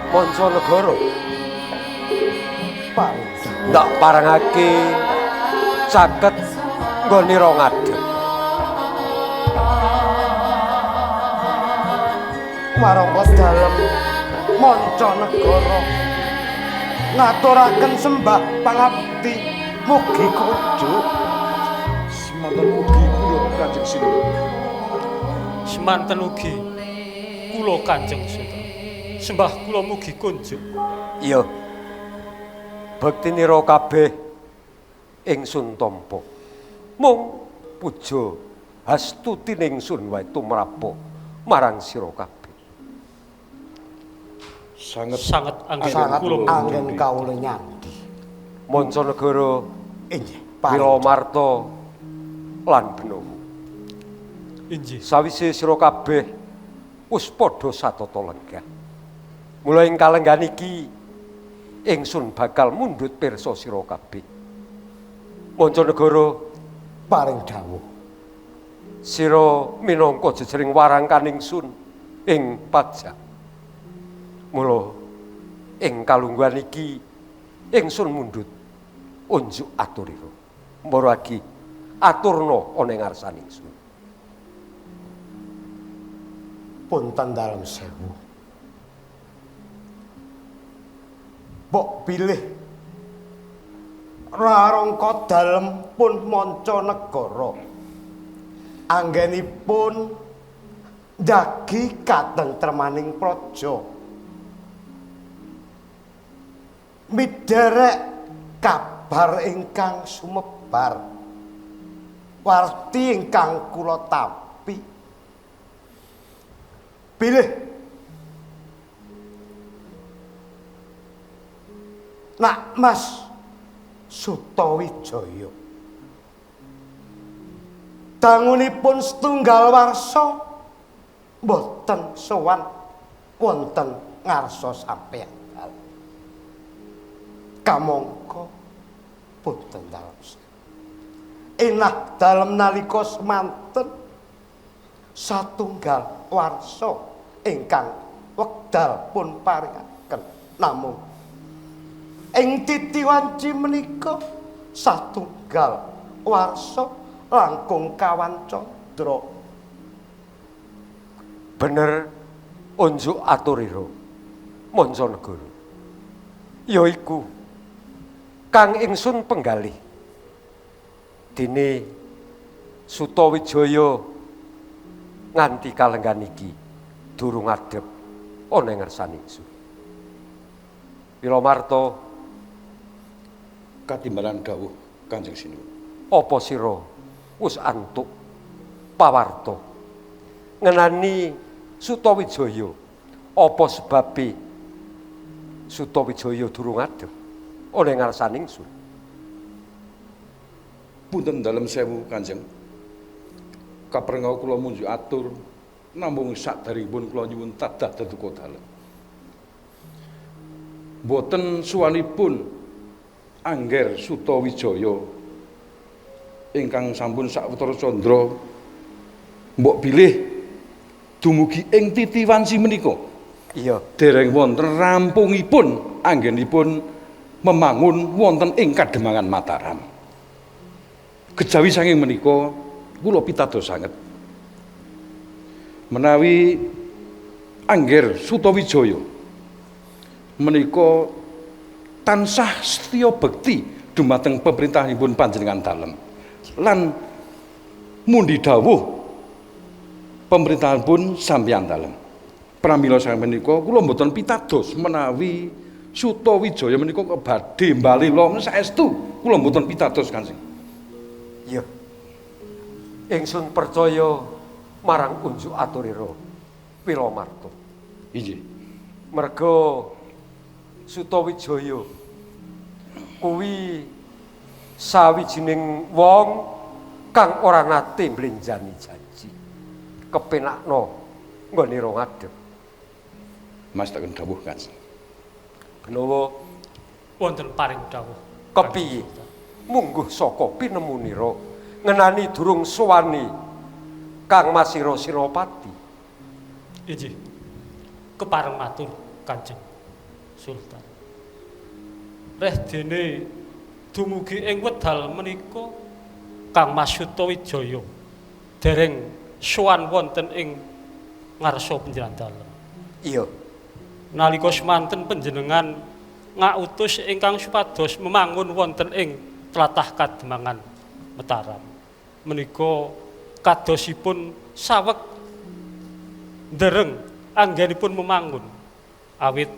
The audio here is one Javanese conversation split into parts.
Mancanegara ndak parangake caket nggonira ngadeg warangka dalem Mancanegara ngaturaken sembah pangabdi mugi kujuk semanten ugi kula Kanjeng Sinuwun. Semanten ugi kula Kanjeng Suta. Sembah kula mugi kunjuk. iya bektinira kabeh ingsun tampa mung puja hastutine ingsun wae tumrapa marang sira kabeh Sanget anggen sangat kula anggen kawula nyandi Mancanegara inggih Wiramarta lan Benawa inggih sawise sira kabeh wis padha satata lenggah mula ing kalenggan iki ingsun bakal mundhut pirsa sira kabeh Mancanegara paring dawuh sira minangka jejering warangkan ingsun ing pajak mula ing kalungguhan iki ingsun mundhut unjuk aturira maragi aturna ana ing ngarsaning ingsun punten dalem sewu mbok pilih rarangka dalem pun Mancanegara anggenipun njagi katentremaning praja miderek kabar ingkang sumebar warti ingkang kula tampi pilih nak Mas Sutawijaya dangunipun setunggal warsa boten sowan wonten ngarsa sampeyan kamangka punten dalem enah dalem nalika semanten satunggal warsa ingkang wekdal pun paringaken namung ing titi wanci menika satunggal warsa langkung kawan candra bener unjuk aturira Mancanegara yaiku kang ingsun penggalih dene Sutawijaya nganti kalenggan iki durung adhep ana ing ngarsaning ingsun Wiramarta Katimbalan dawuh Kanjeng Sinuwun. apa sira wis antuk pawarta ngenani Sutawijaya apa sebabe Sutawijaya durung adhep ana ing ngarsaning ingsun Punten dalem sewu Kanjeng. Kaprengau kula munjuk atur namung sakderengipun kula nyuwun tadah daduka dalem. Boten suwanipun Angger Sutawijaya ingkang sampun sawetara candra mbok bilih dumugi ing titi wanci menika. iya Dereng wonten rampungipun anggenipun membangun wonten ing Kademangan Mataram. Kejawi saking menika kula pitados sanget menawi Angger Sutawijaya menika tansah setya bekti dumateng pemerintahipun panjenengan dalem lan mundi dawuh pemerintahanipun sampeyan dalem. Pramila saking menika kula mboten pitados menawi Sutawijaya menika badhe mbalila saestu kula mboten pitados Kanjeng. iya ingsun percaya marang unjuk aturira Wiramarta Inggih. merga Sutawijaya kuwi sawijining wong kang ora nate mblenjani janji kepenakno nggonira ngadeg Mas taken dawuh Kanjeng. Benawa wonten paring dawuh. kepiye mungguh saka pinemunira ngenani durung sowani Kang Mas Senopati. Inggih. Kepareng matur Kanjeng Sultan. Reh dene dumugi ing wedal menika Kang Mas Sutawijaya dereng sowan wonten ing ngarsa panjenengan dalem. Iya. Nalika semanten panjenengan ngautus ingkang supados memangun wonten ing tlatah Kademangan Mataram. Menika kadosipun saweg ndereng anggenipun memangun awit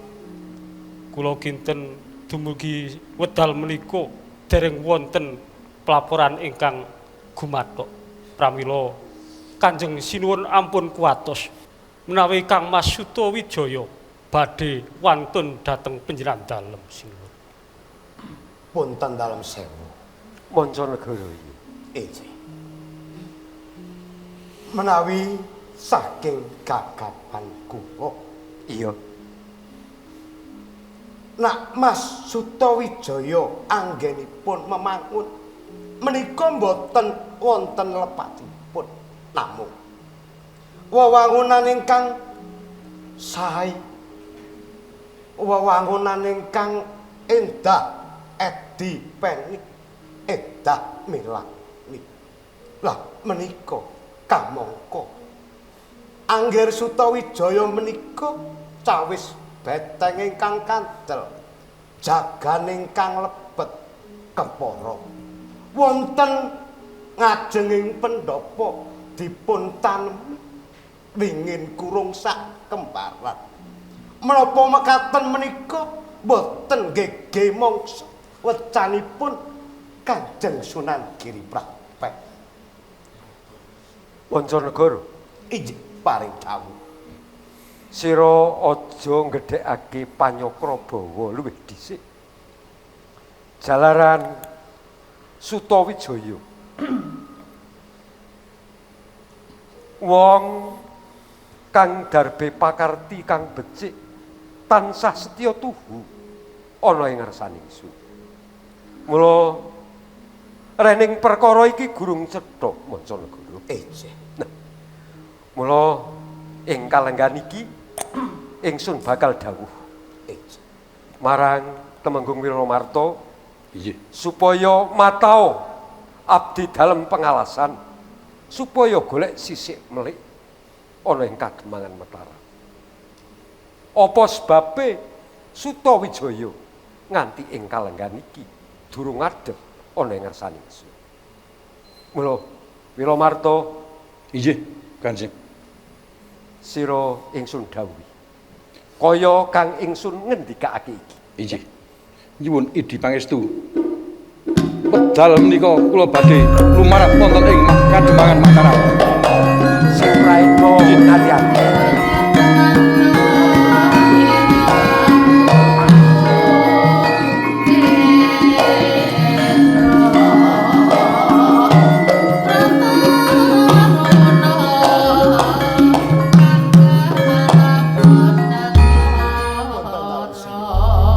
kula kinten dumugi wedal menika dereng wonten pelaporan ingkang gumathok pramila Kanjeng sinuwun ampun kuwatos menawi Kang Mas Sutawijaya badhe wantun dhateng panjenengan dalem sinuwun. Punten dalem sewu. Mancanegara iki. Menawi saking gagapan kula. Iya. Nak Mas Sutawijaya anggenipun memangun menika mboten wonten lepatipun namung wewangunan ingkang sae wewangunan ingkang endah edi penik edah milani. Lah menika kamangka Angger Sutawijaya menika cawis beteng ingkang kandel, jagan ingkang lebet kepara. Wonten ngajenging pendhapa dipun tanem wingin kurung sak kembaran. Menapa mekaten menika boten nggege mangsa wecanipun Kanjeng Sunan Giriprateh. Mancanegara. Inggih paring dawuh. Sira aja nggedhekake Panyakrabawa luwih dhisik. Jalaran Sutawijaya wong kang darbe pakarti kang becik tansah setya tuhu ana ing ngarsaning ingsun. Mula rening perkara iki gurung cetha Mancanegara. Inggih. Mula ing kalenggan iki ingsun bakal dawuh marang Temenggung Wiramarta supaya matao abdi dalem pengalasan supaya golek sisik melik ana ing Kademangan Mataram. Apa sebabe Sutawijaya nganti ing kalenggan iki durung adhep ana ing ngarsaning ingsun. Mula Wiramarta Inggih, Kanjeng. Sira ingsun dawuhi kaya kang ingsun ngendikake iki. Inggih. Nyuwun idi pangestu. Wedal menika kula badhe lumarap wonten ing Kademangan Mataram. Sing praena ati-ati.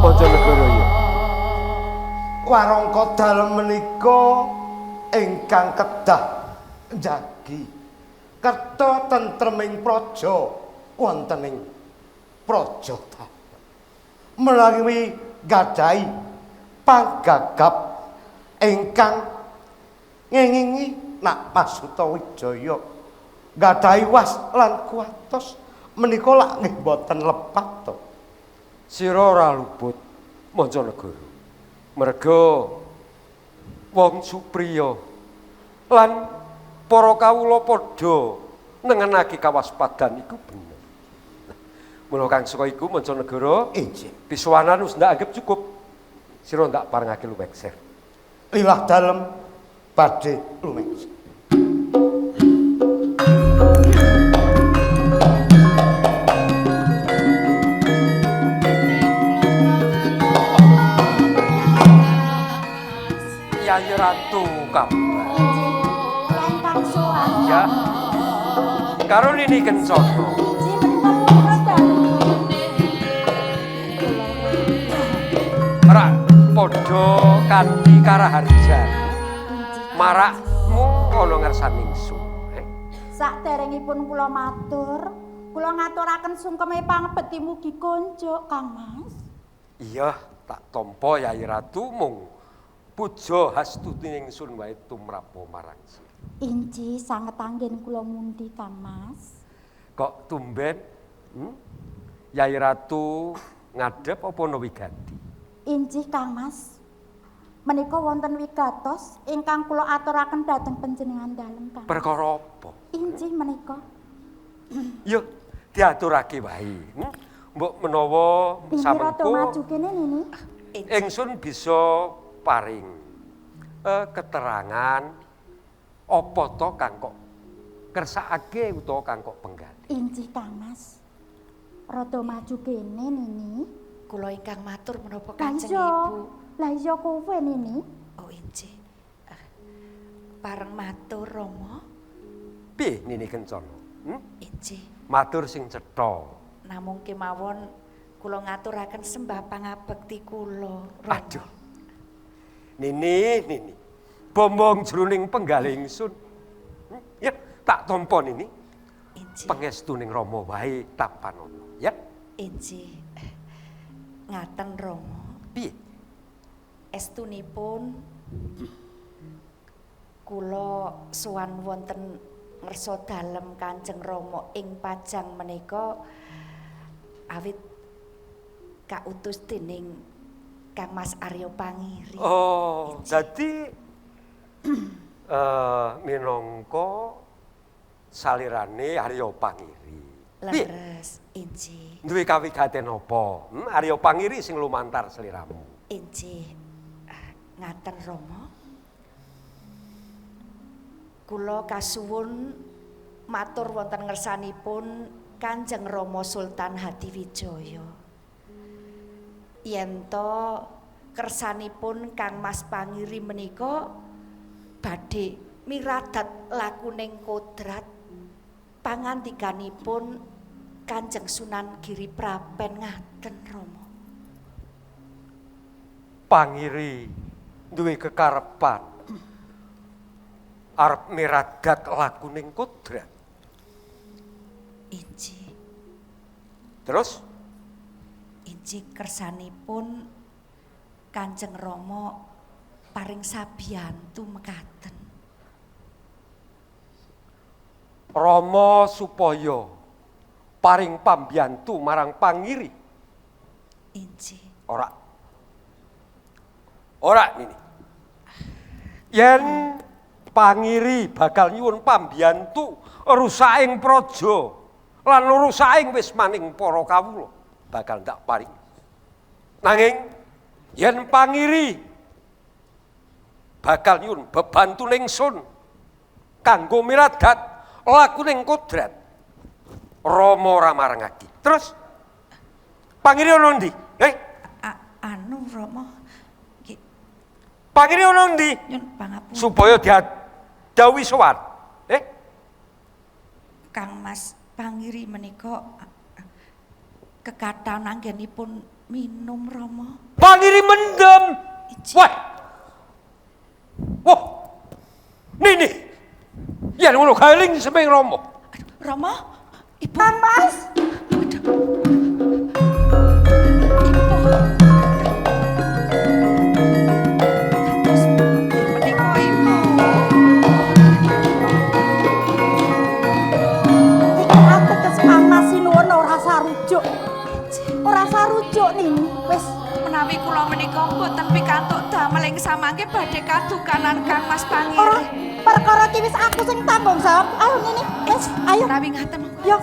Mancanegara ya. Warangka dalem menika ingkang kedah njagi kerta tentreming praja wonten ing praja menawi gadhahi panggagap ingkang ngengingi nak Mas Sutawijaya gadhahi was lan kuwatos menika lak nggih boten lepat to. Sira ora luput Mancanegara. Merga wong Supriya lan para kawula padha nengenake kawaspadan iku bener. Mula kang saka iku Mancanegara pisuwanan wis ndak anggap cukup. Sira ndak parengake lumekser. Liwah dalem badhe lumekser. Yayi Ratu kabar. Lempang suara. Ya. Karo Nini Kencana. Rak padha kanthi karaharjan. Marakmu ana ngarsaning ingsun. Sak Salajengipun kula matur, kula ngaturaken sungkeme pangebeti mugi konjuk Kang Mas. Iya, tak tampa Yai Ratu mung puja hastutining ingsun wae tumrap marang sira. Inji sanget anggen kula mundi Kang Mas. Kok tumben? Yai Ratu ngadhep apa ana wigati? Inji Kang Mas. Menika wonten wigatos ingkang kula aturaken dhateng panjenengan dalem Kang. Perkara apa? Inji menika. Yo, diaturake wae. Mbok menawa samengko maju kene nini. ingsun bisa paring keterangan apa to kang kok kersakake utawa kang kok penggali. Inji Kang Mas. Rada maju kene nini. Kula ingkang matur menapa Lah Kanjeng iya. Ibu. Lah iya kowe nini. Oh injih. Pareng matur Rama. Piye nini kencana? Injih. Matur sing cetha. Namung kemawon kula ngaturaken sembah pangabekti kula. Rama. Aduh. Nini. Bombong jroning penggalih ingsun. Ya, tak tampa nini. Injih. Pangestuning Rama wae tapanono, ya. Injih. Ngaten Rama. Piye? Estunipun kula sowan wonten ngersa dalem Kanjeng Rama ing Pajang menika awit kautus dening Kang Mas Arya Pangiri. Oh, jadi minangka salirane Arya Pangiri. Piye? Leres, injih. Duwe kawigaten apa? Arya Pangiri sing lumantar sliramu. Injih. Ngaten Rama. Kula kasuwun matur wonten ngersanipun Kanjeng Rama Sultan Hadiwijaya. Yen to kersanipun Kang Mas Pangiri menika badhe miradat lakuning kodrat pangandikanipun Kanjeng Sunan Giri Prapen ngaten Rama. Pangiri duwe kekarepan arep miradat lakuning kodrat. Injih. Terus Injih kersanipun Kanjeng Rama paring sabiyantu mekaten. Rama supaya paring pambiyantu marang Pangiri. Injih. Ora nini. Yen Pangiri bakal nyuwun pambiyantu rusaking praja lan rusaking wismaning para kawula bakal ndak paring. Nanging yen Pangiri bakal nyuwun bebantuning ingsun kanggo miradat lakuning kodrat Rama ora marengake. Terus Pangiri ana ndi? Anu Rama Pangiri ana ndi? nyun pangapunten. Supaya dawuhi sowan. Kang Mas Pangiri menika kekathah anggenipun minum Rama. Pangiri mendem. Wah. Wah. Nini. Yen ngono galing semeng Rama. Rama, Ibu. Kang Mas. Ora sarujuk nini. Wis Menawi kula menika mboten pikantuk damel ing samangke badhe kadukanan Kang Mas Pangiri. ora perkara iki wis aku sing tanggung jawab. Ayo nini. Wis ayo. Menawi ngaten monggo. Yo.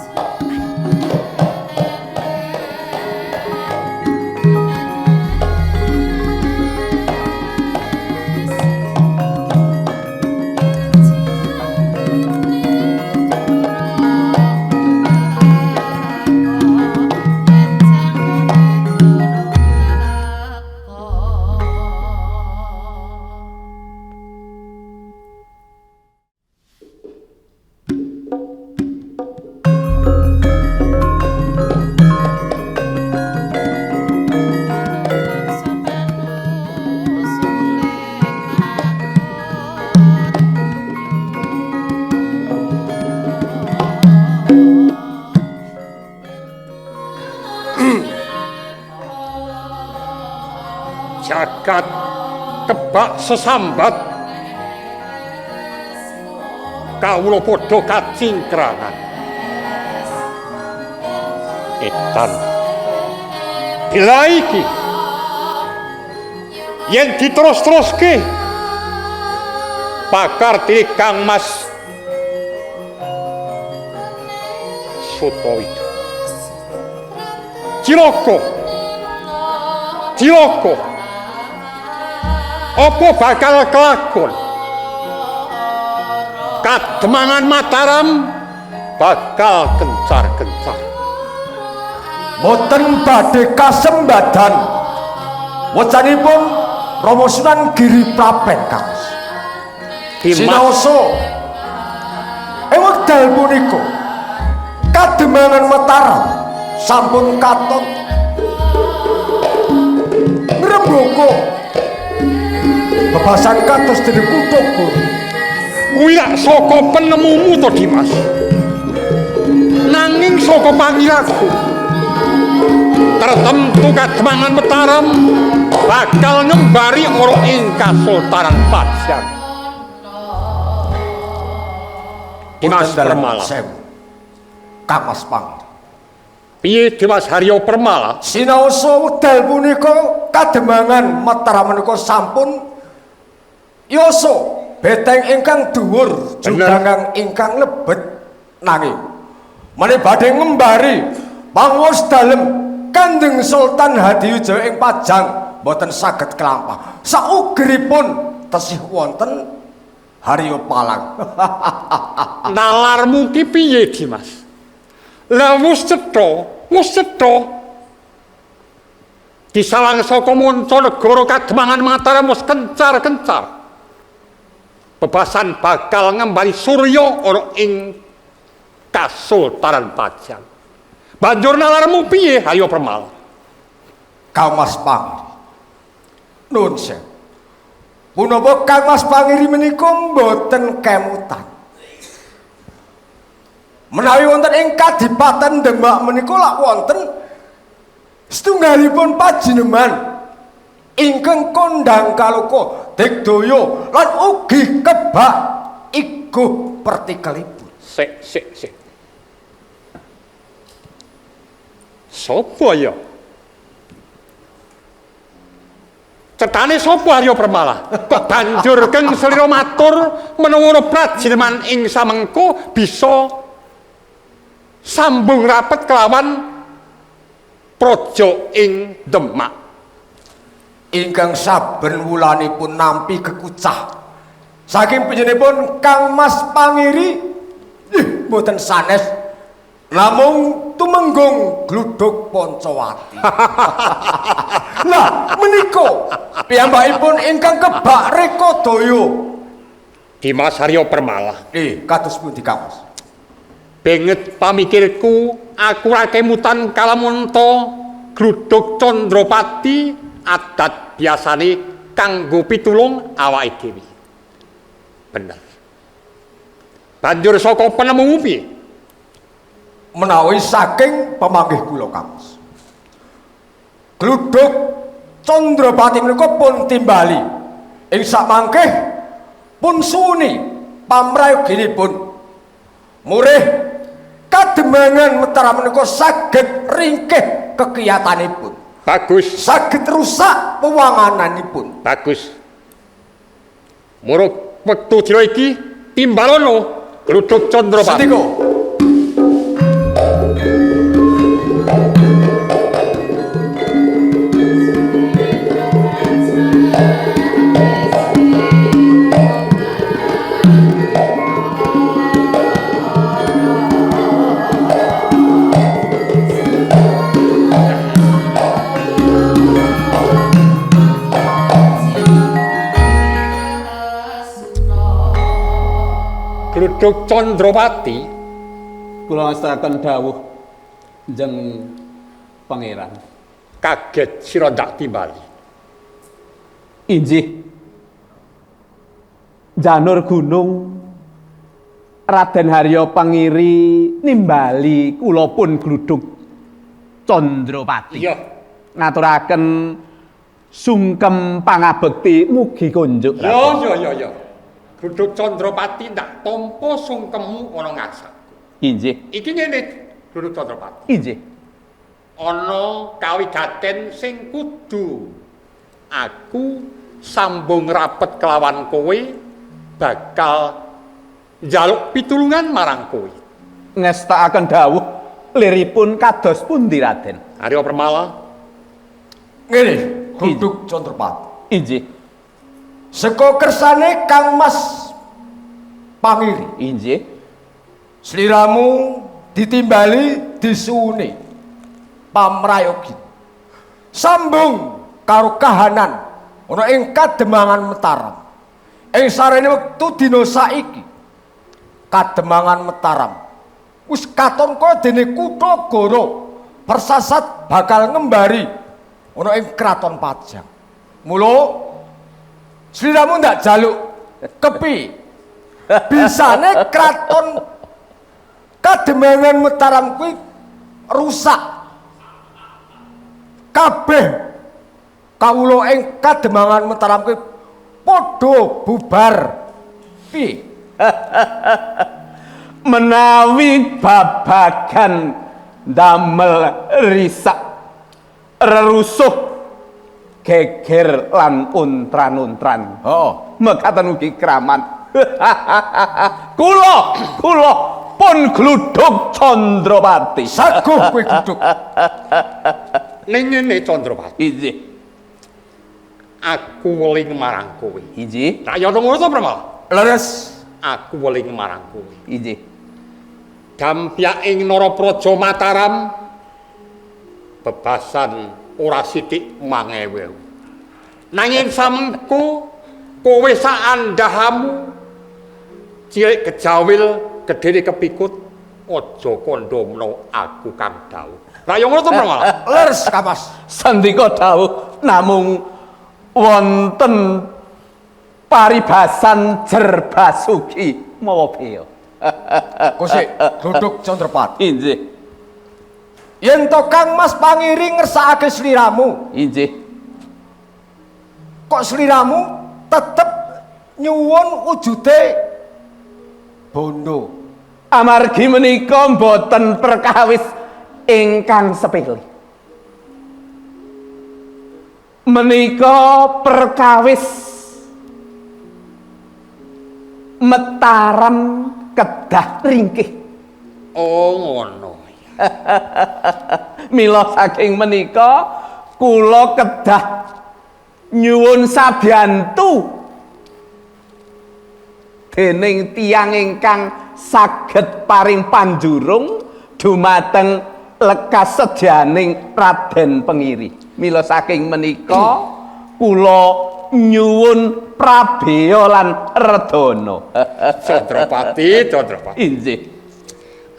jagat kebak sesambat kawula padha kacingkrangan. Edan bila iki yen diterus-teruske pakar diri Kang Mas Sutowito. Ciloko apa bakal kelakon? Kademangan Mataram bakal kencar-kencar. Boten badhe kasembadan wacanipun Rama Sunan Giri Prapen Kang. Sinaosa ing wekdal punika Kademangan Mataram sampun katon ngrembaka bebasan kados dening Kuthaga. Kuwi lak saka penemumu to Dimas. Nanging saka pangiraku tertentu Kademangan Mataram bakal ngembari ora ing Kasultanan Pajang. Dimas Permala. Kang Mas Pang. Piye Dimas Haryo Permala? Sinaosa wekdal punika Kademangan Mataram menika sampun yasa beteng ingkang dhuwur jugangang ingkang lebet nanging meneh badhe ngembari panguwas dalem Kanjeng Sultan Hadiwijaya ing Pajang boten saged kelampah. Saugeripun tesih wonten Haryo Palang. Nalarmu ki piye Dimas? Lah wis cetha. Disalang saka Mancanegara Kademangan Mataram wis kencar-kencar. Bebasan bakal ngembali Surya ana ing Kasultanan Pajang. Banjur nalarmu piye Haryo Permala? Kang Mas Pangiri. Nuwun sewu. Punapa Kang Mas Pangiri menika mboten kemutan. Menawi wonten ing Kadipaten Demak menika lak wonten setunggalipun panjenengan ingkang kondang kaloka digdaya lan ugi kebak iguh pertikelipun. Sik. Sopo ya? Cetane sapa Haryo Permala? Kok banjur keng selira matur menawa prajineman ing samengko bisa sambung rapet kelawan praja ing Demak. Ingkang saben wulanipun nampi kekucah saking panjenenganipun Kang Mas Pangiri mboten sanes namung tumenggung gluduk Pancawati. Lah menika piyambakipun ingkang kebak rekodaya. Dimas Haryo Permala. Kados pundi Kang Mas? Benget pamikirku aku ra kemutan kalamunta gluduk Candrapati adat biasane kanggo pitulung awake dhewe. Bener. Banjur saka penemumu piye? Menawi saking pamanggih kula Kang Mas. Gluduk Candrapati menika pun timbali ing samangkih pun suni pamrayoginipun murih Kademangan Mataram menika saged ringkih kekiyatanipun. Bagus. Saged rusak pewangananipun. Bagus. Muruk wektu dina iki timbalono gluduk Candrapati. Sendika. Gluduk Candrapati kula ngastakaken dawuh jeng pangeran. Kaget sira ndak timbali. Injih. Janur gunung Raden Haryo Pangiri nimbali kula pun gluduk Candrapati. Iya. Ngaturaken sungkem pangabekti mugi kunjuk Ya. Duduk Candrapati ndak tampa sungkemmu ana ngarsaku. Injih. Iki ngene, Duduk Candrapati. Injih. Ana kawigaten sing kudu aku sambung rapet kelawan kowe bakal njaluk pitulungan marang kowe. Ngestakaken dawuh liripun kados pundi Raden? Arya Permala, Ngene, Duduk Candrapati. Injih. Seka kersane Kang Mas Pangiri, Injih. sliramu ditimbali disuwuni pamrayogi. Sambung karo kahanan ana ing Kademangan Mataram. Ing sarene wektu dina saiki Kademangan Mataram wis katon kaya dene kutha Goro persasat bakal ngembari ana ing Kraton Pajang. Mula sliramu ndak jaluk kepi bisane Kraton Kademangan Mataram kuwi rusak. Kabeh kawula ing Kademangan Mataram kuwi padha bubar. Piye? Menawi babagan damel risak rerusuh geger lan untran-untran. Mekaten ugi kraman. Kula pun gluduk Candrapati. Saguh kowe Duduk. ning ngene Candrapati, Injih. aku weling marang kowe. Injih. Tak ya ngono to, Permala? Leres. Aku weling marang kowe. Injih. Dampyaking Narapraja Mataram bebasan ora sithik mangewu. Nanging samengko kowe saandahamu cilik kejawil gedene kepikut aja kandha menawa aku Kang Dawuh. Lah ya ngono to, Permala? Leres Kamas. Sandika dawuh namung wonten paribasan Jerbasuki mawa bea. Kosik Duduk Candrapati. Injih. Yen to Kang Mas Pangiri ngersakake sliramu, Injih. kok sliramu tetep nyuwun wujude bondo. Amargi menika mboten perkawis ingkang sepele. Menika perkawis Mataram kedah ringkih. Oh ngono. Mila saking menika kula kedah nyuwun sabiyantu dening tiyang ingkang saged paring panjurung dumateng lekas sedyaning Raden Pengiri. Mila saking menika kula nyuwun prabéya lan redana. Candrapati. Injih.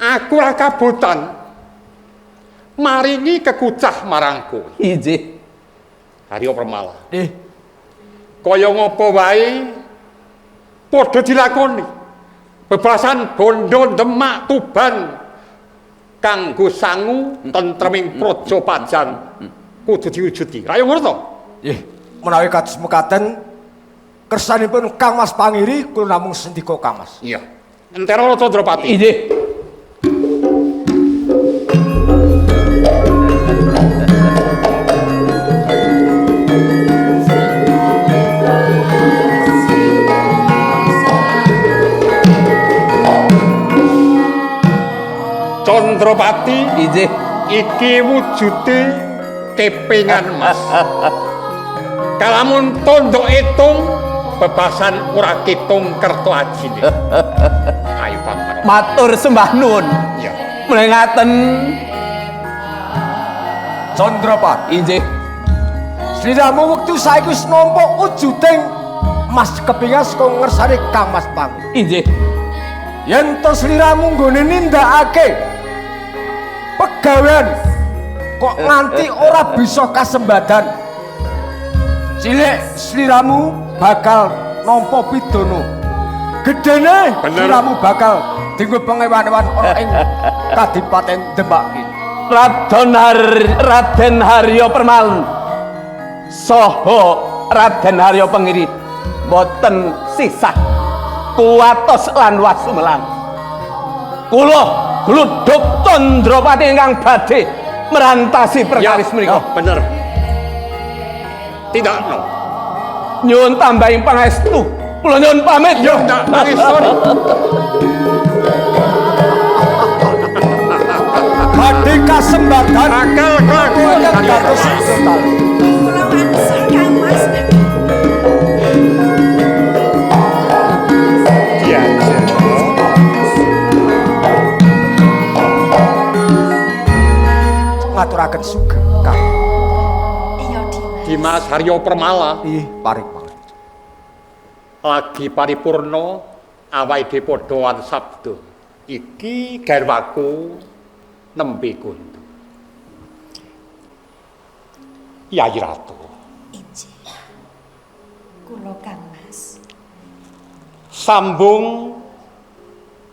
Aku ora kabotan maringi kekucah marang kowe. Injih. Arya Permala. Kaya ngapa wae padha dilakoni. Bebasan bondo Demak Tuban kanggo sangu tentreming praja Pajang kudu diwujudi. Kaya ngono to? Nggih, menawi kados mekaten kersanipun Kang Mas Pangiri kula namung sendika Kang Mas. Iya. Entera Candrapati. Injih. Candrapati, Injih. iki wujude kepingan Mas. Kalamun tondo etung bebasan ora kitung kerto ajine. Ayo Paman. Matur sembah nuwun. Iya. Mlengaten Candrapati. injih. Sliramu wektu saiki wis nampa wujuding Mas kepingan saka ngersane Kang Mas Pangiri. Injih. Yen to sliramu nggone nindakake pegawean kok nganti ora bisa kasembadan, cilik sliramu bakal nampa pidana. Gedene sliramu bakal dienggo pengewan-ewan ana ing Kadipaten Demak iki. Raden Haryo Permalan saha Raden Harya Pengiri boten sisah kuwatos lan wasumelang. Kula gluduk Candrapati ingkang badhe merantasi perkawis menika. Bener. Tidak no. Nyuwun tambahing pangestu. Kula nyuwun pamit. Yo ndak nangis sorry. Badhe kasembatan Akal kelakuan dados sultan. Kula wangsul Kang Mas. Iya. Ngaturaken sugeng Kang. Iya Dimas. Dimas Haryo Permala Ih, paring pangapunten. lagi paripurna awake dhewe padha sabda. Iki garwaku nembe kuntu. Yayi Ratu. Injih. Kula Kang Mas. Sambung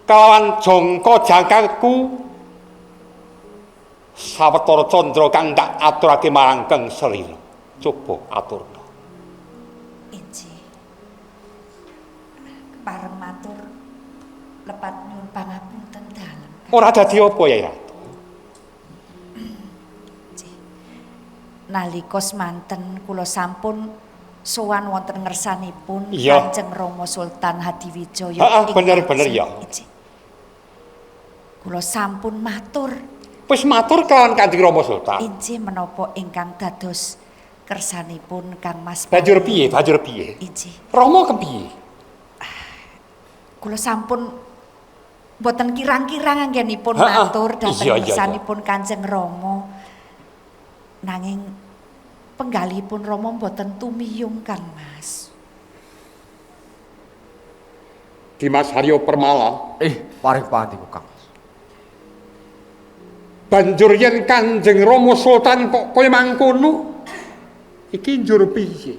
kelawan jangka jangkaku sawetara candra kang tak aturake marang Kang Selira. Coba aturna. Injih. Pareng matur lepat nyuwun pangapunten dalem. Ora dadi apa Yayi Ratu? Nalika semanten kula sampun sowan wonten ngersanipun Iya. Kanjeng Rama Sultan Hadiwijaya. Heeh, ing bener-bener, Kanjeng. ya. Injih. Kula sampun matur Wis matur kelawan Kanjeng Rama Sultan. injih menapa ingkang dados kersanipun Kang Mas. Banjur piye? Banjur piye? Injih. Rama kepiye? Kula sampun boten kirang-kirang anggenipun Ha-ha. matur dhateng Iya, iya, iya. kersanipun Kanjeng Rama. Nanging penggalihipun Rama boten tumiyung Kang Mas. Dimas Haryo Permala. Paring pangapunten Kang. Banjur yen Kanjeng Rama Sultan kok kaya mangkono, iki njur piye?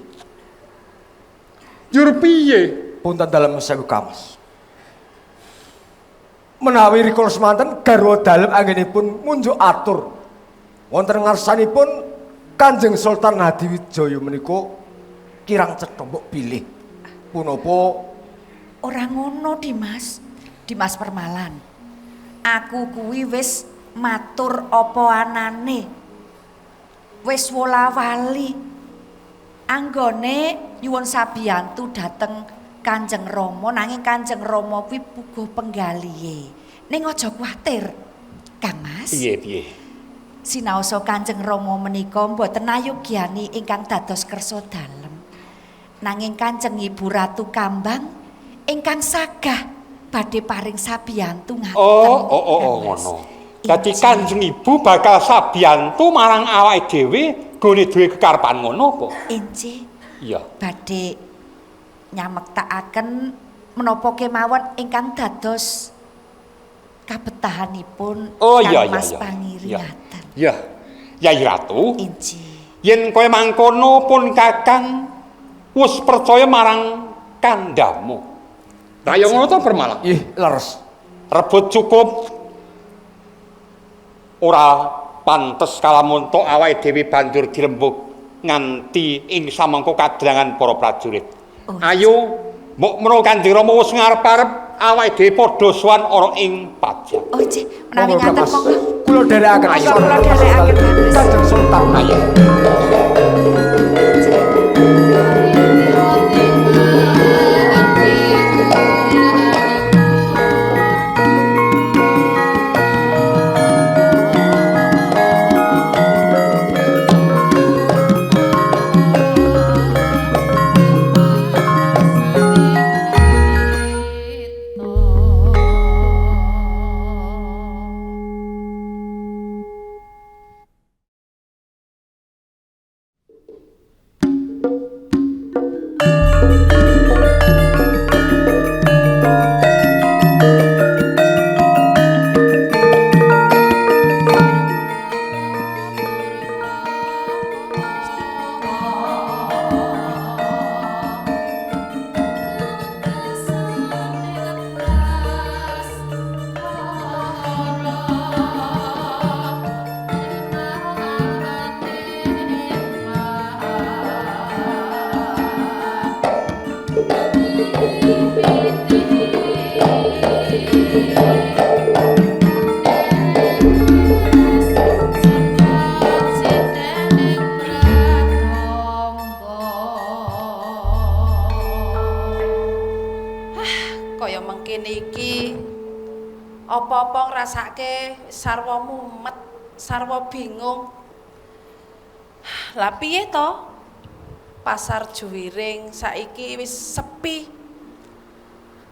Njur piye? Punten dalem sewu Kang Mas. Menawi rikala semanten garwa dalem anggenipun munjuk atur wonten ngarsanipun Kanjeng Sultan Hadiwijaya menika kirang cetha mbok bilih. Punapa Ora ngono Dimas. Dimas Permalan. Aku kuwi wis matur apa anane. Wis wola-wali. Anggone nyuwun sabiyantu dhateng Kanjeng Rama nanging Kanjeng Rama kuwi puguh penggalihe. Ning aja kuwatir. Kang Mas. Piye? Sinaosa Kanjeng Rama menika mboten ayogyani ingkang dados kersa dalem. Nanging Kanjeng Ibu Ratu Kambang ingkang sagah badhe paring sabiyantu ngaten. Oh, ngono. Dadi Kanjeng Ibu bakal sabiyantu marang awake dhewe gone duwe kekarepan ngono apa? Injih. Iya. Badhe nyamektakaken menapa kemawon ingkang dados kabetahanipun Oh iya. Mas Pangiri ngaten. Iya. Yayi Ratu. Injih. Yen kaya mangkono pun Kakang wis percaya marang kandhamu. Kaya ngono to Permala. ih leres. Rebut cukup ora pantes kalamun tok awake dhewe banjur dirembug nganti ing samangka kadrangan para prajurit. Oh, Ayo mbok menawa Kanjeng Rama wis ngarep-arep awake dhewe padha sowan ana ing pajak. Oh injih, menawi ngaten monggo. Kula dherekaken Ayo, kula dherekaken, Mas. Kanjeng Sultan. Ayo. apa-apa ngrasake sarwa mumet, sarwa bingung. Lah piye to? Pasar Juwiring saiki wis sepi.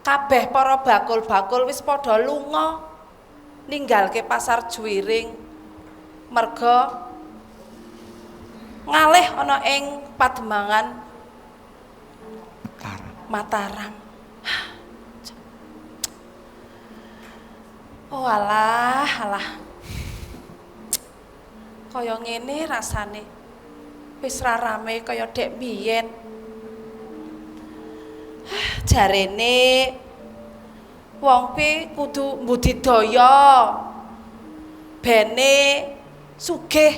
Kabeh para bakul-bakul wis padha lunga ninggalke Pasar Juwiring merga ngalih ana ing Pademangan Mataram. Oh alah. Kaya ngene rasane. Wis ra rame kaya dek biyen. Jarene wong kuwi kudu mbudidaya. Bene sugih.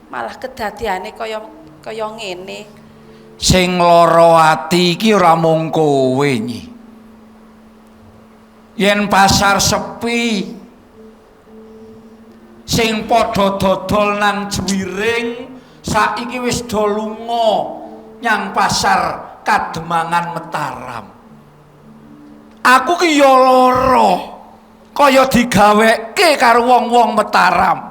Malah kedadiane kaya ngene. Sing lara ati iki ora mung kowe Nyi. Yen pasar sepi sing padha dodol nang Juwiring saiki wis do lunga nyang pasar Kademangan Mataram. Aku ki ya lara kaya digaweke karo wong-wong Mataram.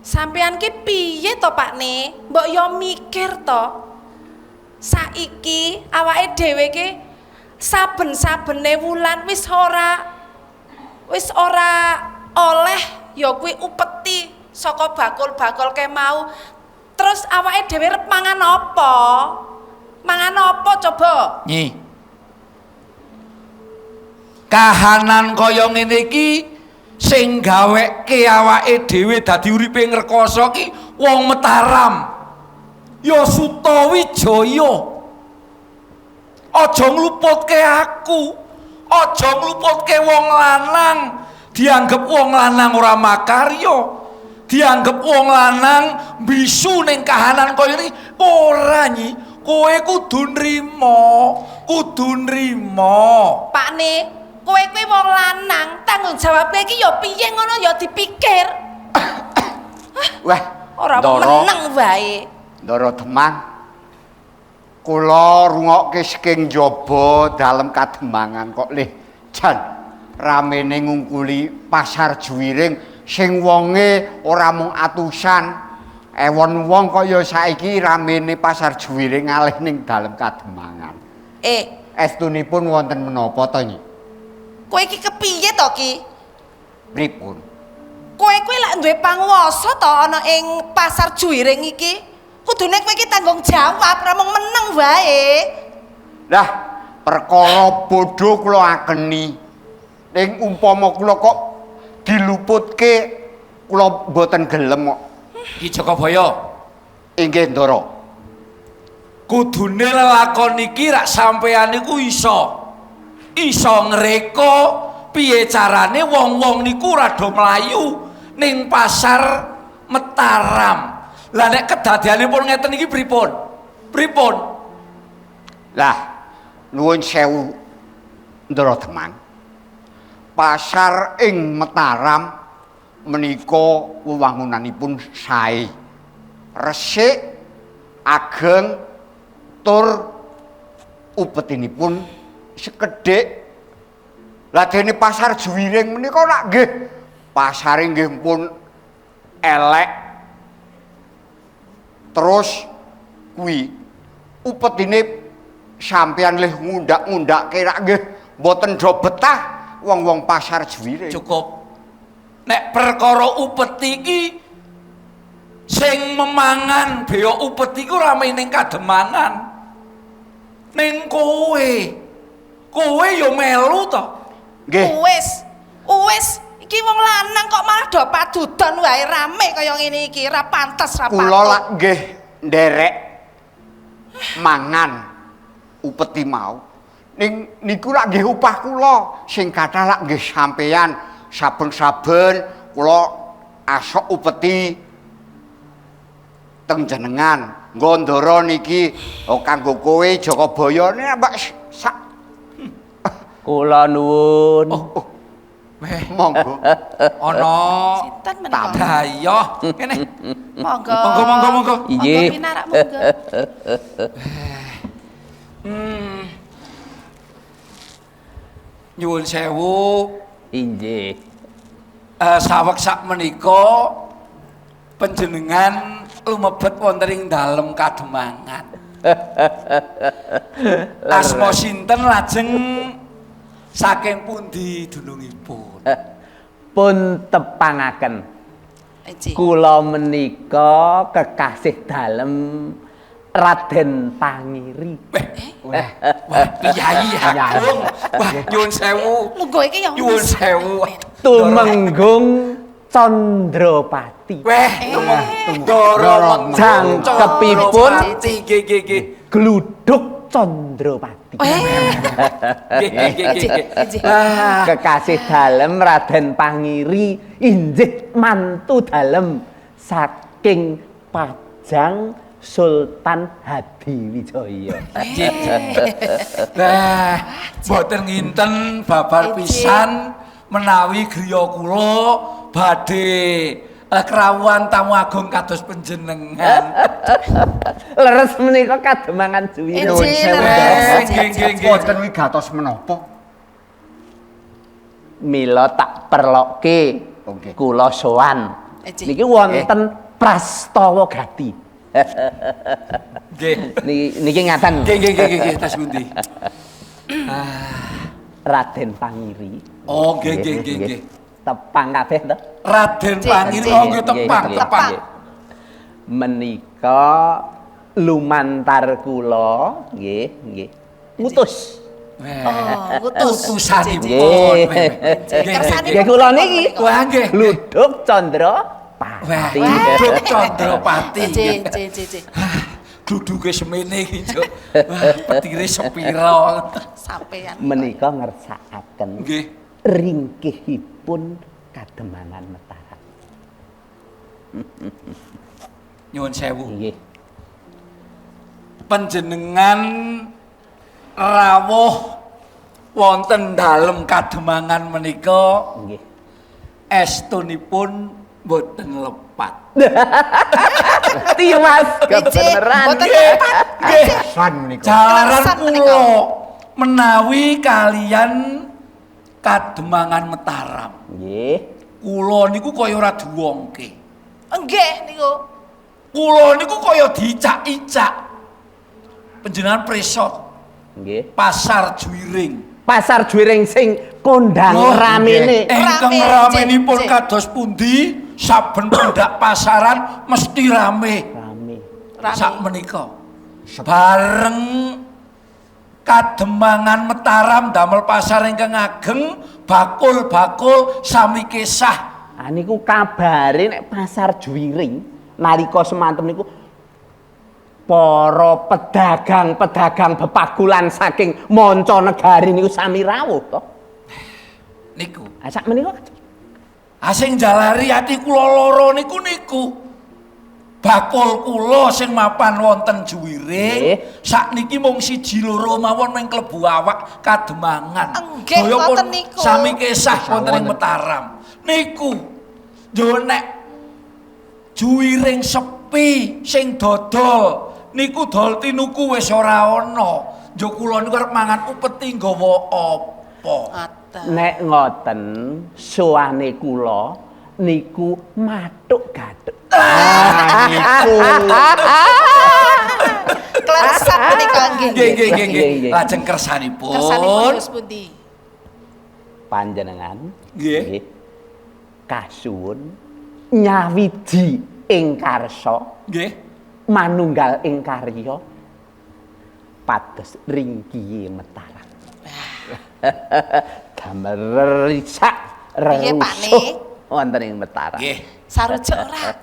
Sampeyan ki piye to Pakne? Mbok yo mikir to. Saiki awake dhewe ki saben-sabene wulan wis ora oleh ya kuwi upeti saka bakul-bakul ke mau. Terus awake dhewe arep mangan apa? Mangan apa coba? Nyi. Kahanan kaya ngene iki sing gaweke awake dhewe dadi uripe ngrekoso ki wong Mataram. Ya Sutawijaya. Aja ngluputke aku. Aja ngluputke wong lanang. Dianggep wong lanang ora makarya. Dianggep wong lanang bisu ning kahanan kaya iki. Ora Nyi. Kowe kudu nrimo. Pakne, kowe kuwi wong lanang, tanggung jawabke iki ya piye ngono ya dipikir. Wah, ora meneng wae. Ndara Demang. Kula rungokke saking njaba dalem Kademangan kok lih jan ramene ngungkuli Pasar Juwiring sing wonge ora mung atusan. Ewon wong kaya saiki ramene Pasar Juwiring ngalih ning dalem Kademangan. Estunipun wonten menapa to, Nyi? Kowe iki kepiye to ki? Pripun? Kowe kuwi lak duwe panguwasa to ana ing Pasar Juwiring iki. Kudune kowe iki tanggung jawab, ora mung meneng wae. Lah, perkara bodho kula akeni. Ning umpama kula kok diluputke kula mboten gelem kok. Ki Jakabaya. Inggih, Ndara. Kudune lelakon iki rak sampeyan niku iso ngreka piye carane wong-wong niku rada mlayu ning pasar Mataram. Lah nek kedadianipun ngeten iki pripun? Lah, nuwun sewu Ndara Demang. Pasar ing Mataram menika wewangunanipun sae. Resik, ageng, tur upetinipun sekedhik. Lah dene Pasar Juwiring menika nak nggih pasare nggih pun elek. Terus kuwi upetine sampeyan lih ngundak-ngundakke rak nggih mboten do betah wong-wong Pasar Juwiring. Cukup. Nek perkara upeti iki sing memangan bea upeti ku rame ning Kademangan. Ning kowe ya melu to? Nggih. Wis, iki wong lanang kok malah do padudon wae rame kaya ngene iki, ra pantes ra patut. Kula lak nggih nderek mangan upeti mau. Ning niku lak nggih upah kula sing kathah lak nggih sampeyan. Saben-saben kula asok upeti teng jenengan nggo ndara niki kanggo kowe Jakabaya mbak sak kula nuwun. Monggo ana sinten menika dayoh kene monggo Inggih pinarak monggo. Nyuwun sewu. Inggih. Saweg sak menika panjenengan lumebet wonten ing dalem Kademangan. Asma sinten lajeng saking pundi dunungipun? Pun tepangaken. Kula menika kekasih dalem Raden Pangiri. Wah, Kyai Agung. Wah, nyuwun sewu. Monggo iki ya. Nyuwun sewu. Tumenggung Candrapati. Weh, Doro jangkepipun nggih. gluduk Candrapati. Kekasih dalem Raden Pangiri injih mantu dalem saking Pajang Sultan Hadiwijaya. Nah, boten nginten babar pisan menawi griya kula badhe krawuhan tamu agung kados panjenengan. Leres menika Kademangan Juwira. Nggih. Wonten wigatos menapa? Mila tak perlokke kula sowan. Niki wonten prastawa gati. Nggih. Niki ngaten. Nggih, tas pundi? Raden Pangiri. Oh, nggih. Tepang kabeh to? Raden Pangiri nggih tepang. Menika lumantar kula nggih. Ngutus. Utusanipun. Nggih kula niki. Wah, nggih. Gluduk Candrapati. Gluduk Candrapati. Cek. Gluduke semene iki, Cuk. Wah, petire sepira sampean. Menika ngersakaken nggih ringkihipun Kademangan Mataram. Nyuwun sewu. Nggih. Panjenengan rawuh wonten dalem Kademangan menika nggih. Estunipun boten lepat. Tiwas kebenaran. Boten lepat. Jalaran kula menawi kalian Kademangan Mataram. Nggih. Kula niku kaya ora diwongke. Nggih niku. Kula niku kaya dicak-icak. Panjenengan presot. Nggih. Pasar Juwiring. Pasar Juwiring sing kondang ramene. Ingkang ramenipun kados pundi? Saben pendak pasaran mesti rame. Sak menika. Bareng Kademangan Mataram damel pasar ingkang ageng, bakul-bakul sami kesah. Niku kabare nek Pasar Juwiring nalika semanten niku para pedagang-pedagang bepagulan saking manca negari niku sami rawuh to. Niku. Sak menika sing jalari ati kula lara niku. Bakul kula sing mapan wonten Juwiring sakniki mung 1-2 mawon mung klebu awak Kademangan. Nggih ngoten niku. Sami kesah wonten ing Mataram. Niku yo nek Juwiring sepi sing dodol niku dol tinuku wis ora ana. Yo kula niku arep mangan upeti nggawa apa? Nek ngoten suwane kula niku mathuk gathuk. Niku. Kleresan menika nggih. Nggih. Lajeng kersanipun. Kersanipun pundi? Panjenengan nggih kasuwun nyawiji ing karsa nggih manunggal ing karya pados ringkiye Mataram. Damel risak rerusuh wonten ing Mataram. Nggih. Sarujuk ora.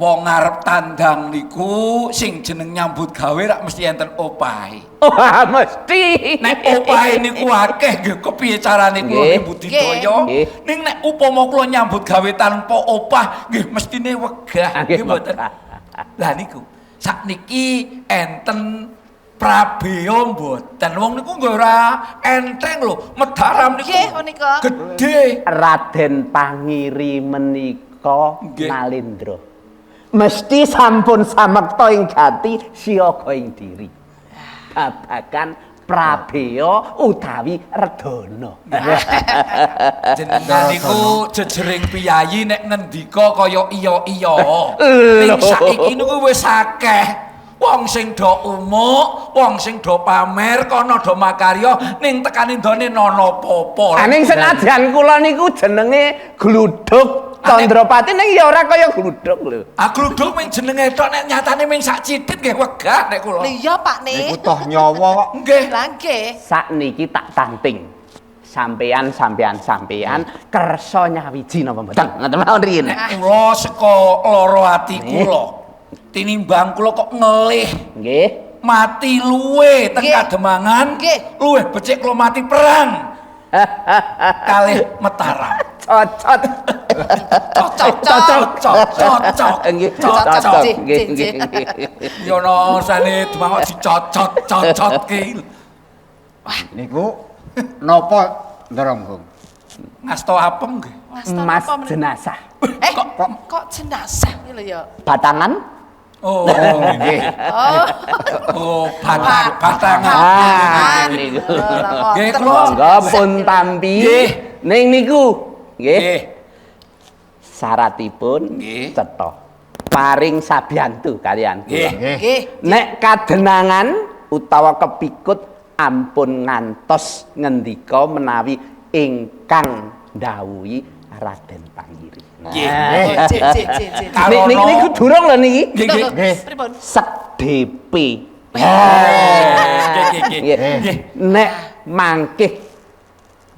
Wong ngarep tandang niku sing jeneng nyambut gawe rak mesti enten opahe. Wah, mesti. Nek opahe niku akeh nggih kepiye carane kula budidaya. Ning nek upama kula nyambut gawe tanpa opah nggih mestine wegah nggih mboten. Lah niku sakniki enten Prabéya mboten. Wong niku nggih ora enteng lho. Mataram niku gedhe. Raden Pangiri menika Nalendra. Mesti sampun samekta ing jati siyaga ing diri. Babagan Prabeya utawi Redana. Jenengan niku jejering piyayi nek ngendika kaya iya-iya. Ning saiki niku wis akeh wong sing do umuk, wong sing do pamer kono do makarya ning tekani ndone nono apa-apa. Ning senajan kula niku jenenge gluduk Candrapati ning ya ora kaya gluduk lho. Gluduk ming jenenge tok nek nyatane ming sak cidit nggih wegah nek kula. Iya, Pak Ne. Niku toh nyawa kok. Nggih. Lah nggih. Sakniki tak tanting. Sampean kersa nyawiji napa mboten? Ngoten mawon riyin. Nek kula saka lara ati kula. Tinimbang kula kok ngelih. Nggih. Mati luwe teng Kademangan. Luwih becik kula mati perang. Kalih Mataram. Cocok. Yo no sane demangok dicocot-cocotke. Wah, niku napa Ndronggung? Ngasto apem nggih. Mas jenazah. Kok jenazah iki lho ya. Batangan? Oh, nggih. Oh, batangan. Niku. Nggih, monggo pun tampi. Ning niku nggih. Syaratipun cetha. Paring sabiyantu kalian kula. Nggih. Nek kadenangan utawa kepikut ampun ngantos ngendika menawi ingkang ndhawuhi Raden Panggiri. Niku durung lho niki. Nggih. Pripun? Sedp. Nek mangkih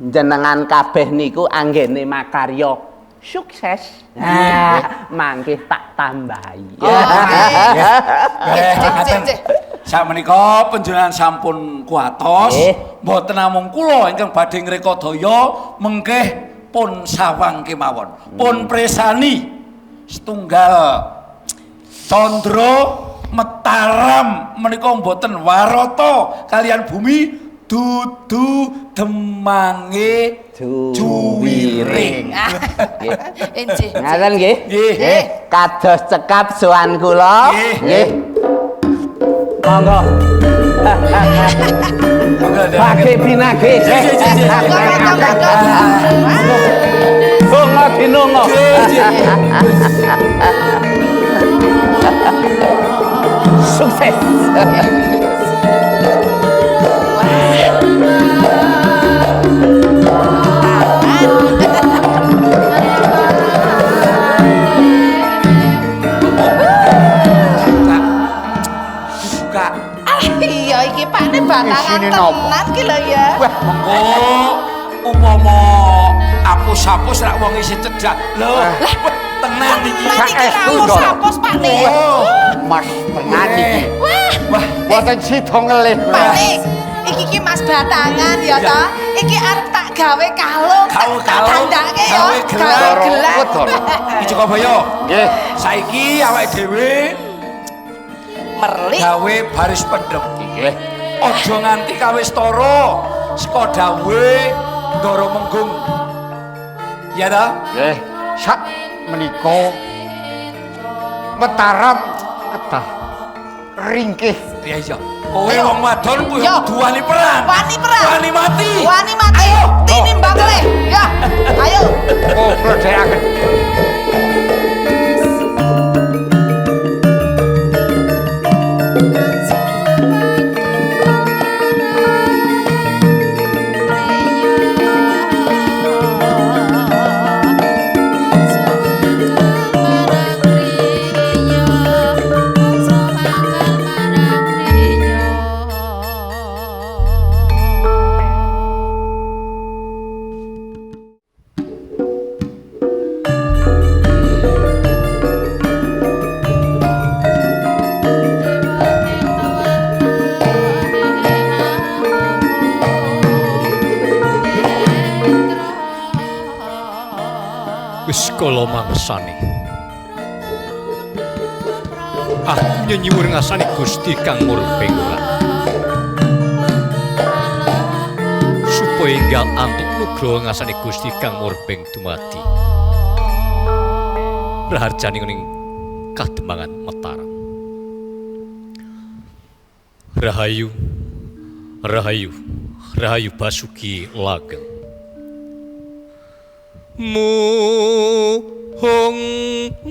jenengan kabeh niku anggene makarya sukses. Mangkih tak tambahi. Sakmenika panjenengan sampun kuatos, mboten namung kula ingkang badhe ngreka daya mengkeh pun sawang kemawon. Pun presani setunggal Candra Mataram menika mboten warata kalian bumi dudu demange Juwiring. Enjih. Ngaten nggih? Nggih. Kados cekap sowan kula. Nggih. Monggo. Pakai binage. Songo dinongo. Sukses. Iya iki Pak Ne batangan tenan ki lho ya. Wah, monggo upama apus-apus rak wong isih cedhak. Lho, tenan iki. Saestu apus Pak Ne. Mas tenan iki. Wah, boten sida ngelih. Pak Ne, iki ki Mas batangan ya ta. Iki arep tak gawe kalung. Tak dandake ya. Gawe gelang. Iki Jogabaya. Nggih. Saiki awake dhewe merlik gawe baris pendem. Nggih. Aja nganti kawis tara saka dawuhe Ndara Menggung. Ya ta? Nggih. Sak menika Mataram kedah ringkih. Iya iya. Kowe wong wadon kuwi kudu wani perang. Wani perang. Wani mati. Wani mati. Tinimbang le. Ya. Ayo. Oh, prodhaken. Kala mangsane aku nyuwun ngasani Gusti kang murbeng supaya enggal antuk nugraha ngasani Gusti kang murbeng dumadi raharjane ning Kademangan Mataram. Rahayu Rahayu, Rahayu Basuki Lageng. Muhung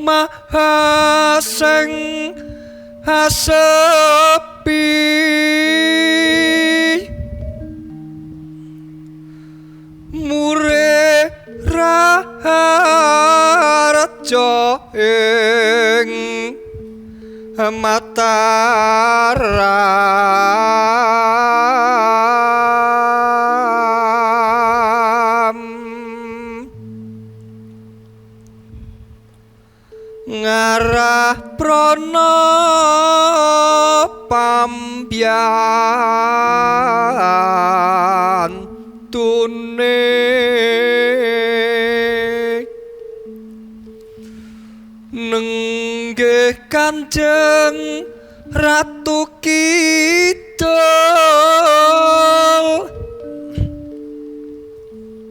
mahaseng hasepi mure raharjo ing Mataram ngarah prana pambyan tune nenggih Kanjeng Ratu Kidul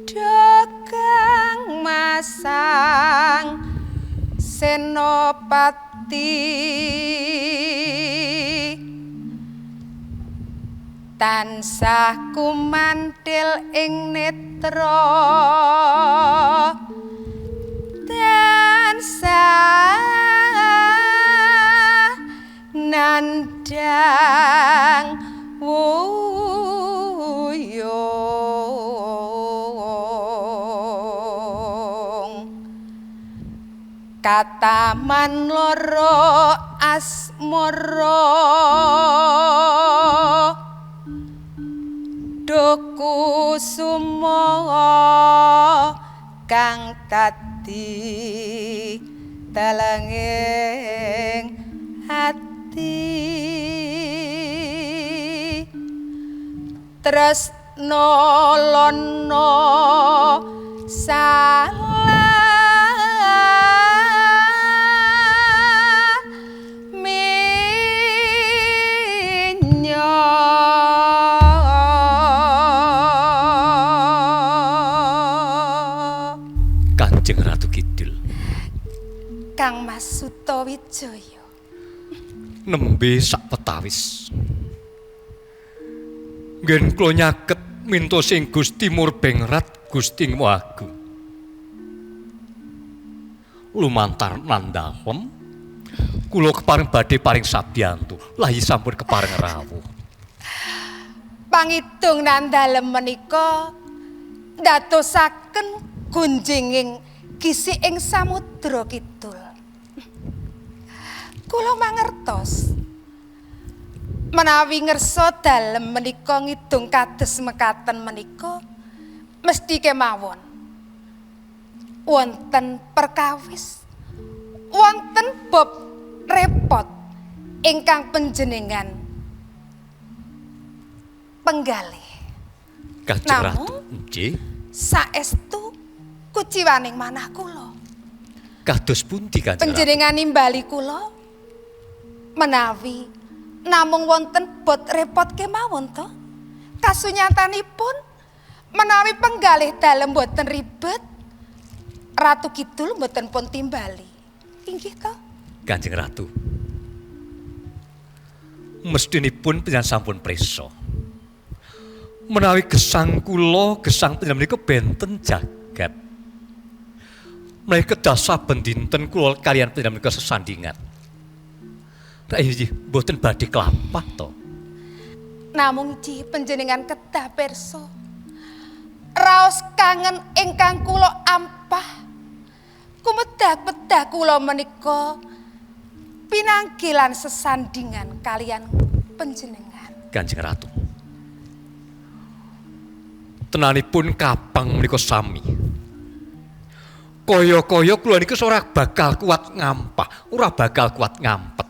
dagang masang Senopati tansah kumantil ing netra tansah nandang wuyung kataman loro asmara doku sumoho kang dadi telenging ati tresno lono salah Kanjeng Ratu Kidul. Kang Mas Sutawijaya Nembe sak petawis. Nggen kula nyaket mintos ing Gusti Murbengrat Gusti Mahagung. Lumantar nandhalem kula kepareng badhe paring sabiyantu, lahi sampun kepareng rawuh. pangidung nandhalem menika ndadosaken gunjinging gisi ing samudra kidul. Kula mangertos menawi ngersa dalem menika ngidung kados mekaten menika mesti kemawon wonten perkawis, wonten bab repot ingkang panjenengan penggalih. Kanjeng Ratu, nggih. Saestu kuciwaning manah kula. Kados pundi Kanjeng Ratu? Panjenengan nimbali kula menawi namung wonten bot repot kemawon to. Kasunyatanipun menawi penggalih dalem boten ribet, Ratu Kidul boten pun timbali. Inggih to? Kanjeng Ratu. Mestinipun panjenengan sampun prisa. Menawi gesang kula, gesang panjenengan menika benten jagat. Menawi kedah saben dinten kula kaliyan panjenengan menika sesandingan. Rayi mboten badhe klampah to. Namung ji panjenengan kedah pirsa. Raos kangen ingkang kula ampah. Kumedah-medah kula menika pinanggilan sesandingan kalian panjenengan. Kanjeng Ratu. Tenanipun kapang menika sami. Kaya-kaya kula niki ora bakal kuat ngampah, ora bakal kuat ngampet.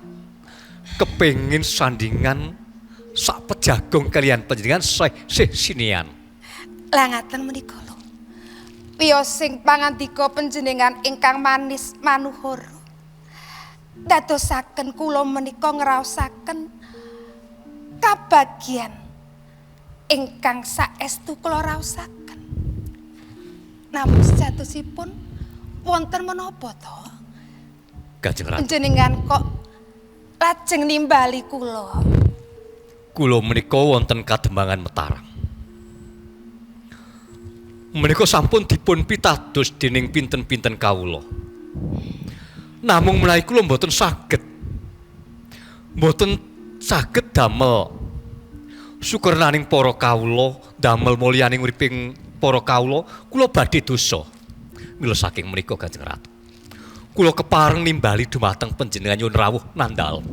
Kepengin sandingan sak pejagong kalian panjenengan sih sinian. Lah ngaten menika lho. Wiyosing pangandika panjenengan ingkang manis manuhara. Dadosaken kula menika ngraosaken kabagyan ingkang saestu kula raosaken. Namun sejatosipun wonten menapa to? Kanjeng Ratu. Panjenengan kok lajeng nimbali kula. kula menika wonten Kadembangan Mataram. Menika sampun dipun pitados dening pinten-pinten kawula. Namung menawi kula mboten saged damel sukernaning para kawula, damel mulyaning uriping para kawula, kula badhe dosa. Mila saking menika Kanjeng Ratu, kula kepareng nimbali dumateng panjenengan nyuwun rawuh nandhal.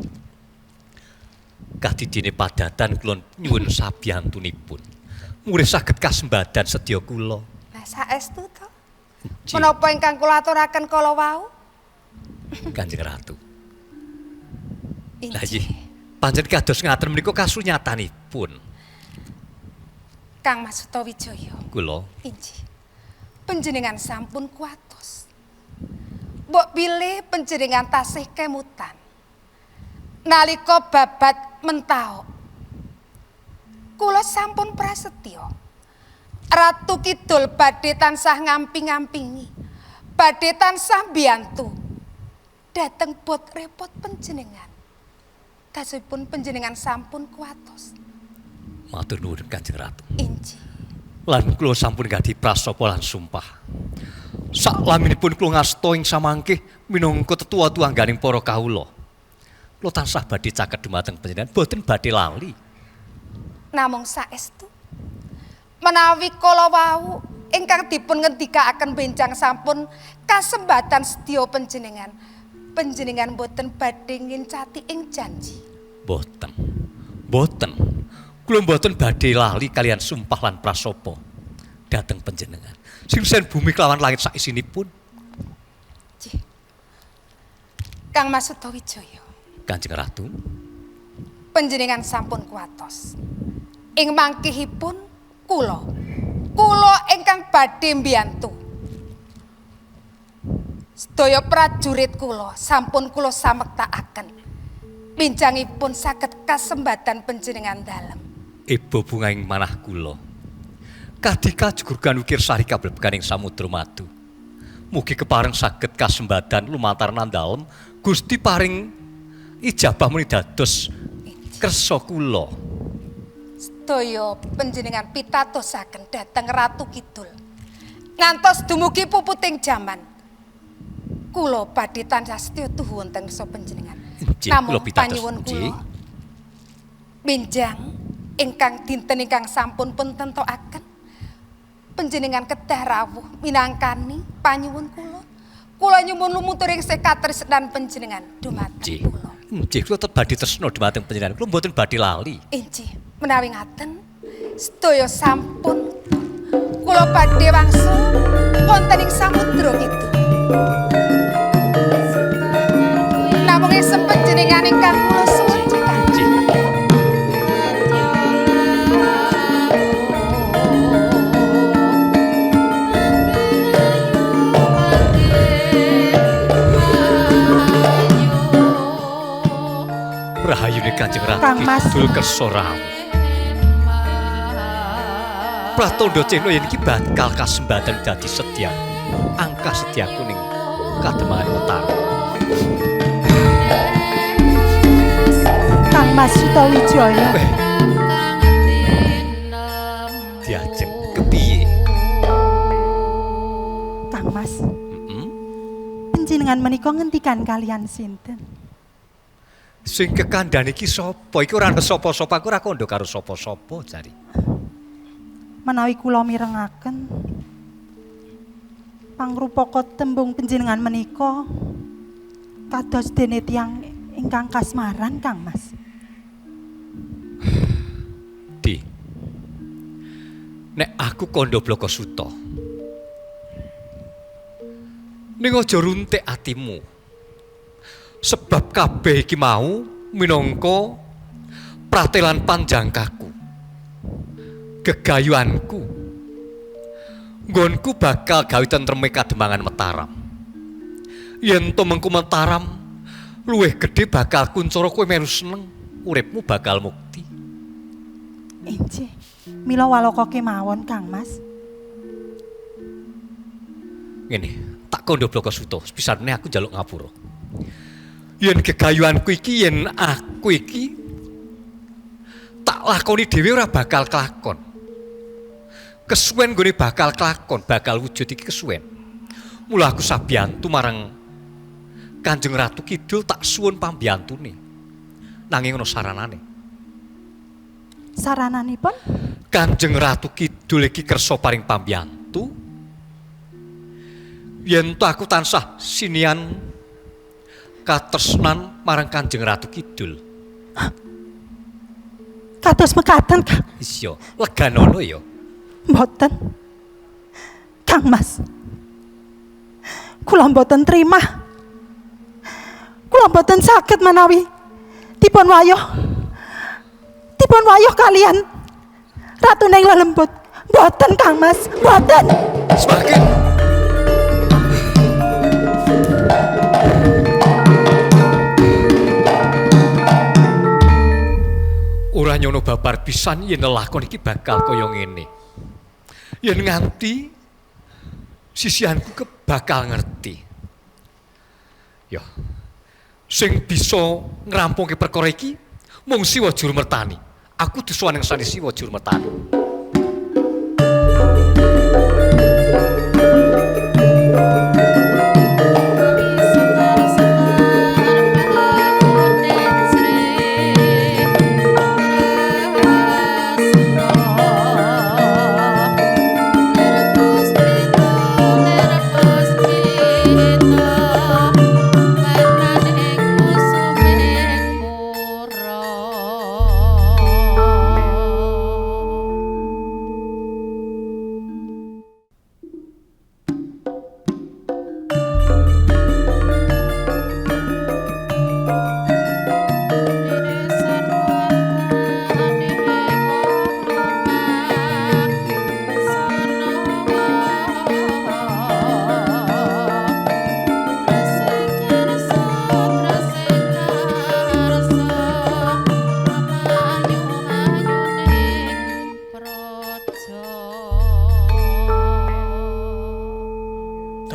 Kadidene padatan kula nyuwun sabiyantunipun. Mulih saged kasembadan sedya kula. Lah saestu to? Menapa ingkang kula aturaken kala wau? Kanjeng Ratu. Lah nggih, panjenengan kados ngaten menika kasunyatanipun. Kang Mas Sutawijaya. Kula. Injih. Panjenengan sampun kuatos. Mbok bilih panjenengan tasih kemutan. Nalika babat mentao. Kula sampun prasetya. Ratu Kidul badhe tansah ngamping-ngampingi. Badhe tansah mbiyantu. Dateng bot repot panjenengan. Kasipun panjenengan sampun kuatos. Matur nuwun Kanjeng Ratu. Injih. Lan kula sampun gadhi prasapa lan sumpah. Saklaminipun kula ngasta ing samangke minangka tetua tuangganing para kawula. Kula tansah badhe caket dumateng panjenengan, boten badhe lali. Namung saestu menawi kala wau ingkang dipun ngendikaaken benjang sampun kasembatan sedya panjenengan. Panjenengan boten badhe ngincati ing janji. Boten. Boten. Kula boten badhe lali kalian sumpah lan prasapa dhateng panjenengan. Singsen bumi kelawan langit saisinipun. Nggih. Kang Mas Sutawijaya. Kanjeng Ratu. Panjenengan sampun kuatos. Ing mangkihipun kula ingkang badhe mbiyantu. Sedaya prajurit kula sampun kula samektakaken. Pinjangipun saged kasembadan panjenengan dalem. Ibu bungaing manah kula. Kadika jugurgan wikir sari kablebeganing samudra madu. Mugi kepareng saged kasembadan lumantar nandhalem Gusti paring ijabah muni dados kersa kula. Sedaya panjenengan pitatosaken dhateng Ratu Kidul. Ngantos dumugi puputing jaman. Kula badhe tansah setya tuhu wonten sa panjenengan. Namung panyuwun kula. Benjang ingkang dinten ingkang sampun pun tentokaken. Panjenengan kedah rawuh minangkani panyuwun kula. Kula nyuwun lumuturing sekatresnan panjenengan dumateng kula. Nggih, kula tetep badhe tresna dumateng panjenengan. Kula mboten badhe lali. Injih, menawi ngaten sedaya sampun kula badhe wangsul wonten ing samudra kidul. Namung esem panjenengan ingkang kula suwun Kanjeng. Rahayune Kanjeng Ratu Kidul kersa rawuh. Pratandha cena yen iki bakal kasembadan dadi sedya. Angka sedyaku ning Kadembangan Mataram. Kang Mas Sutawijaya. Diajeng kepiye? Kang Mas. Panjenengan menika ngendikan kalian sinten? Sing kekandhane iki sapa? Iki ora ana sapa-sapa, aku ora kandha karo sapa-sapa jari. Menawi kula mirengaken pangrupaka tembung panjenengan menika kados dene tiyang ingkang kasmaran Kang Mas. Di. Nek aku kandha Blakasuta. Ning aja runtik atimu. Sebab kabeh iki mau minangka pratelan panjangkaku. Gegayuanku. Nggonku bakal gawe tentreme Kadembangan Mataram. Yen to mengko Mataram luwih gedhe bakal kuncara kowe melu seneng, uripmu bakal mukti. Injih, mila waloka kemawon Kang Mas. Ngene, tak kandha Blakasuta, sepisane aku njaluk ngapura. Yen gegayuanku iki yen aku iki tak lakoni dhewe ora bakal kelakon. Kesuwen nggone bakal kelakon, bakal wujud iki kesuwen. Mula aku sabiyantu marang Kanjeng Ratu Kidul tak suwun pambiyantune. Nanging ana saranane. Sarananipun? Kanjeng Ratu Kidul iki kersa paring pambiyantu yen aku tansah sinian katresnan marang Kanjeng Ratu Kidul. Kados mekaten, Kang. Iya, leganono ya. Mboten. Kang Mas. Kula mboten trimah. Kula mboten saged menawi dipun wayuh kalian Ratu Neng Lelembut. Mboten, Kang Mas, mboten. Semakin ora nyono babar pisan yen lakon iki bakal kaya ngene. Yen nganti sisihanku bakal ngerti. Ya. Sing bisa ngrampungke perkara iki mung Siwa Jurmertani. Aku disuwaning sani Siwa Jurmertani.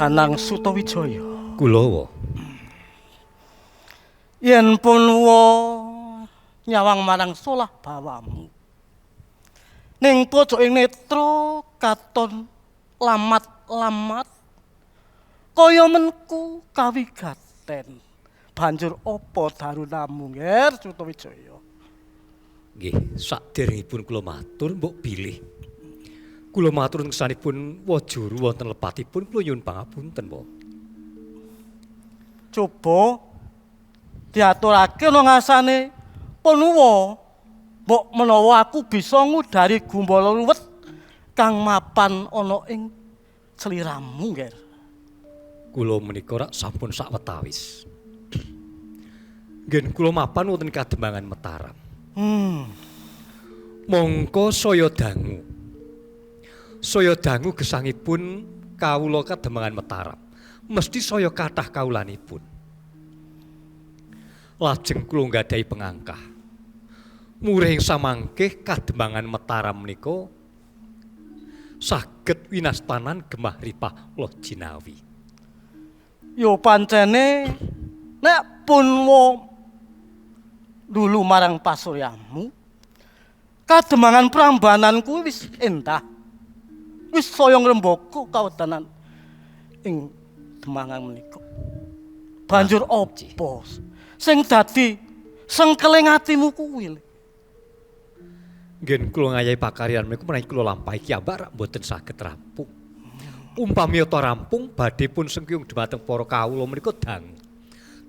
Danang Sutawijaya. Kulawa. Yen pun nyawang marang solah bawamu. Ning pojoking netra katon lamat-lamat kaya menku kawigaten. Banjur apa darunamu, Nger Sutawijaya? Nggih, sakderengipun kula matur mbok bilih. Kula matur ngesanipun Wajuru wonten lepatipun kula nyuwun pangapunten, Mbok. Coba diaturake ana ngasane Panuwa, mbok menawa aku bisa ngudari gumbala luwet kang mapan ana ing sliramu, Nger. Kula menika rak sampun sawetawis. Nggih kula mapan wonten Kademangan Mataram. Mongko saya dangu. Saya dangu gesangipun kawula Kademangan Mataram. Mesti saya kathah kawulanipun. Lajeng kula nggadahi pengangkah. Murih samangkih Kademangan Mataram menika saged winastanan gemah ripah Loh Jinawi. Yo pancene nek pun dulu marang pasuryamu, Kademangan Prambanan kuwi wis endah. Wis saya ngrembaka kawedhanan ing Demangan menika. Banjur apa sing dadi sengkeling atimu kuwi? Nggih kula ngayahi pakaryan menika menawi kula lampahi kiambak rak mboten saged rampung. Umpami ta rampung badhe pun sengkyung dhumateng para kawula menika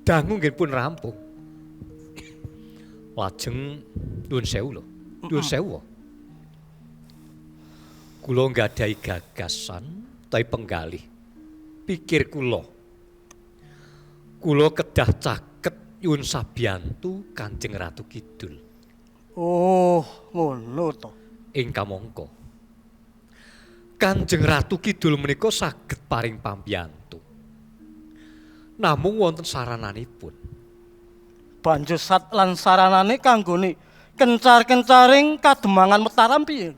dangu nggih pun rampung. Lajeng nuwun sewu lho. Nuwun sewu. Kula nggadahi gagasan utawi penggalih. Pikir kula kedah caket nyuwun sabiyantu Kanjeng Ratu Kidul. Oh, ngono to. Ing kamangka Kanjeng Ratu Kidul menika saged paring pambiyantu. Namung wonten sarananipun. Banjur sat lan saranane kanggone kencar-kencaring Kademangan Mataram piye?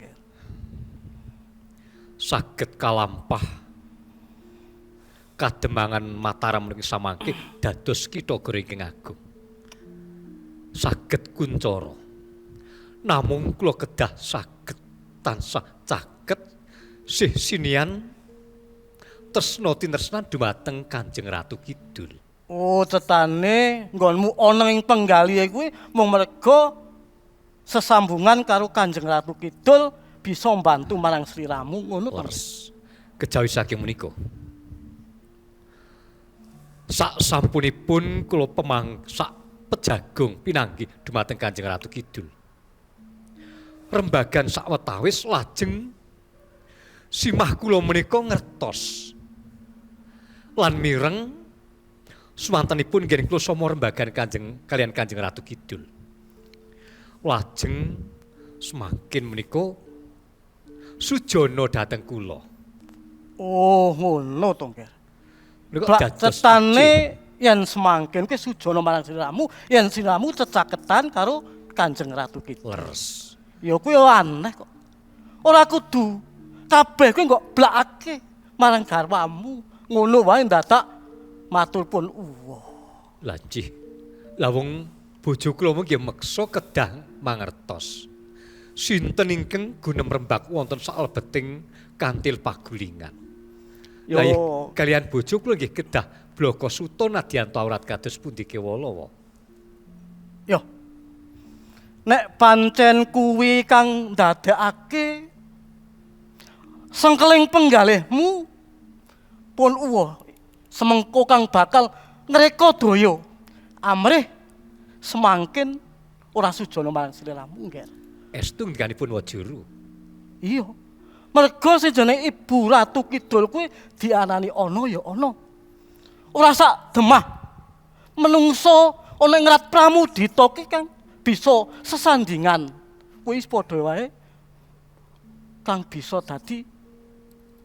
Saged kalampah Kademangan Mataram menika samangke dados kitha gering agung. Saged kuncara. namung kula kedah saged tansah caket sih sinian tresna tinresnan dumateng Kanjeng Ratu Kidul. Oh, tetane nggonmu ana ing penggalihe kuwi mung merga sesambungan karo Kanjeng Ratu Kidul bisa mbantu marang sliramu ngono to. Kejawi saking menika. Sak sampunipun kula sak pejagung pinanggih dumateng Kanjeng Ratu Kidul. Rembagan sawetawis lajeng simah kula menika ngertos lan mireng sumantenipun nggih kula sama rembagan kalian Kanjeng Ratu Kidul. Lajeng semakin menika sujana dhateng kula. Oh, ngono to, Nger. Blak tetane yen semangkin kuwi sujana marang sliramu, yen sliramu cecaketan karo Kanjeng Ratu Kidul. Leres. Ya kuwi aneh kok. Ora kudu kabeh kuwi kok blakake marang garwamu. Ngono wae dadak matur pun uwah. Lah nggih. Lah wong bojo kula nggih meksa kedah mangertos. Sinten ingkang gunem rembag wonten salebeting kantil pagulingan. Yo kalian bojo kula nggih kedah bloko suta nadyan awrat kados pundi kewala. Yo. Nek pancen kuwi kang ndadekake sengkeling penggalihmu pun uwah semengko kang bakal ngreka daya amrih semangkin ora sujana marang sliramu, Nger. Estu ngendikanipun Wajuru. Iya. Merga sing jenenge Ibu Ratu Kidul kuwi diarani ana ya ana. Ora sak demah menungso ana ing Rat Pramudita ki kang bisa sesandingan. Kuwi padha wae kang bisa dadi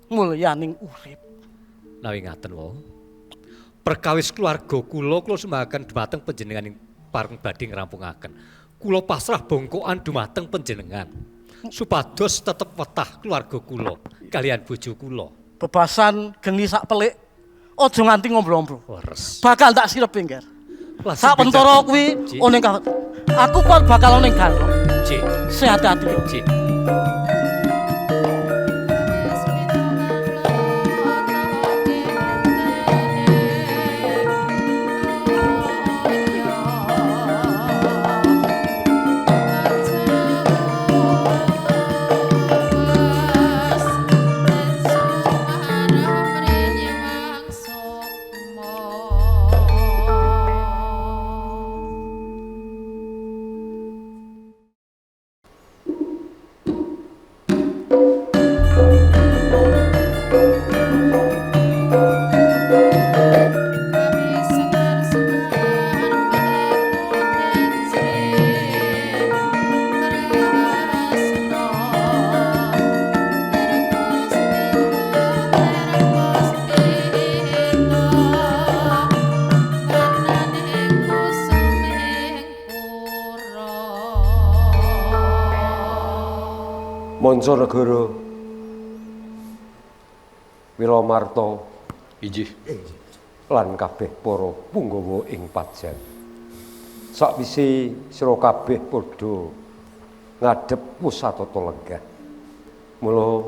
mulyaning urip. Nawi ngaten wae. Perkawis keluarga kula sembahkan dumateng panjenengan ing pareng badhe ngrampungaken. Kula pasrah bongkokan dumateng panjenengan supados tetep wetah keluarga kula kalian bojo kula. Bebasan geni sak pelik aja nganti ngombro-ombro. Bakal tak sirepe, Nger. Sak pentara kuwi ana ing aku kok bakal ana ing kantor. Nggih. Sehat-hati. Nggih. Mancanegara Wilamarta inggih lan kabeh para punggawa ing pajar. Sakwise sira kabeh padha ngadhep pusatata lenggah. Mula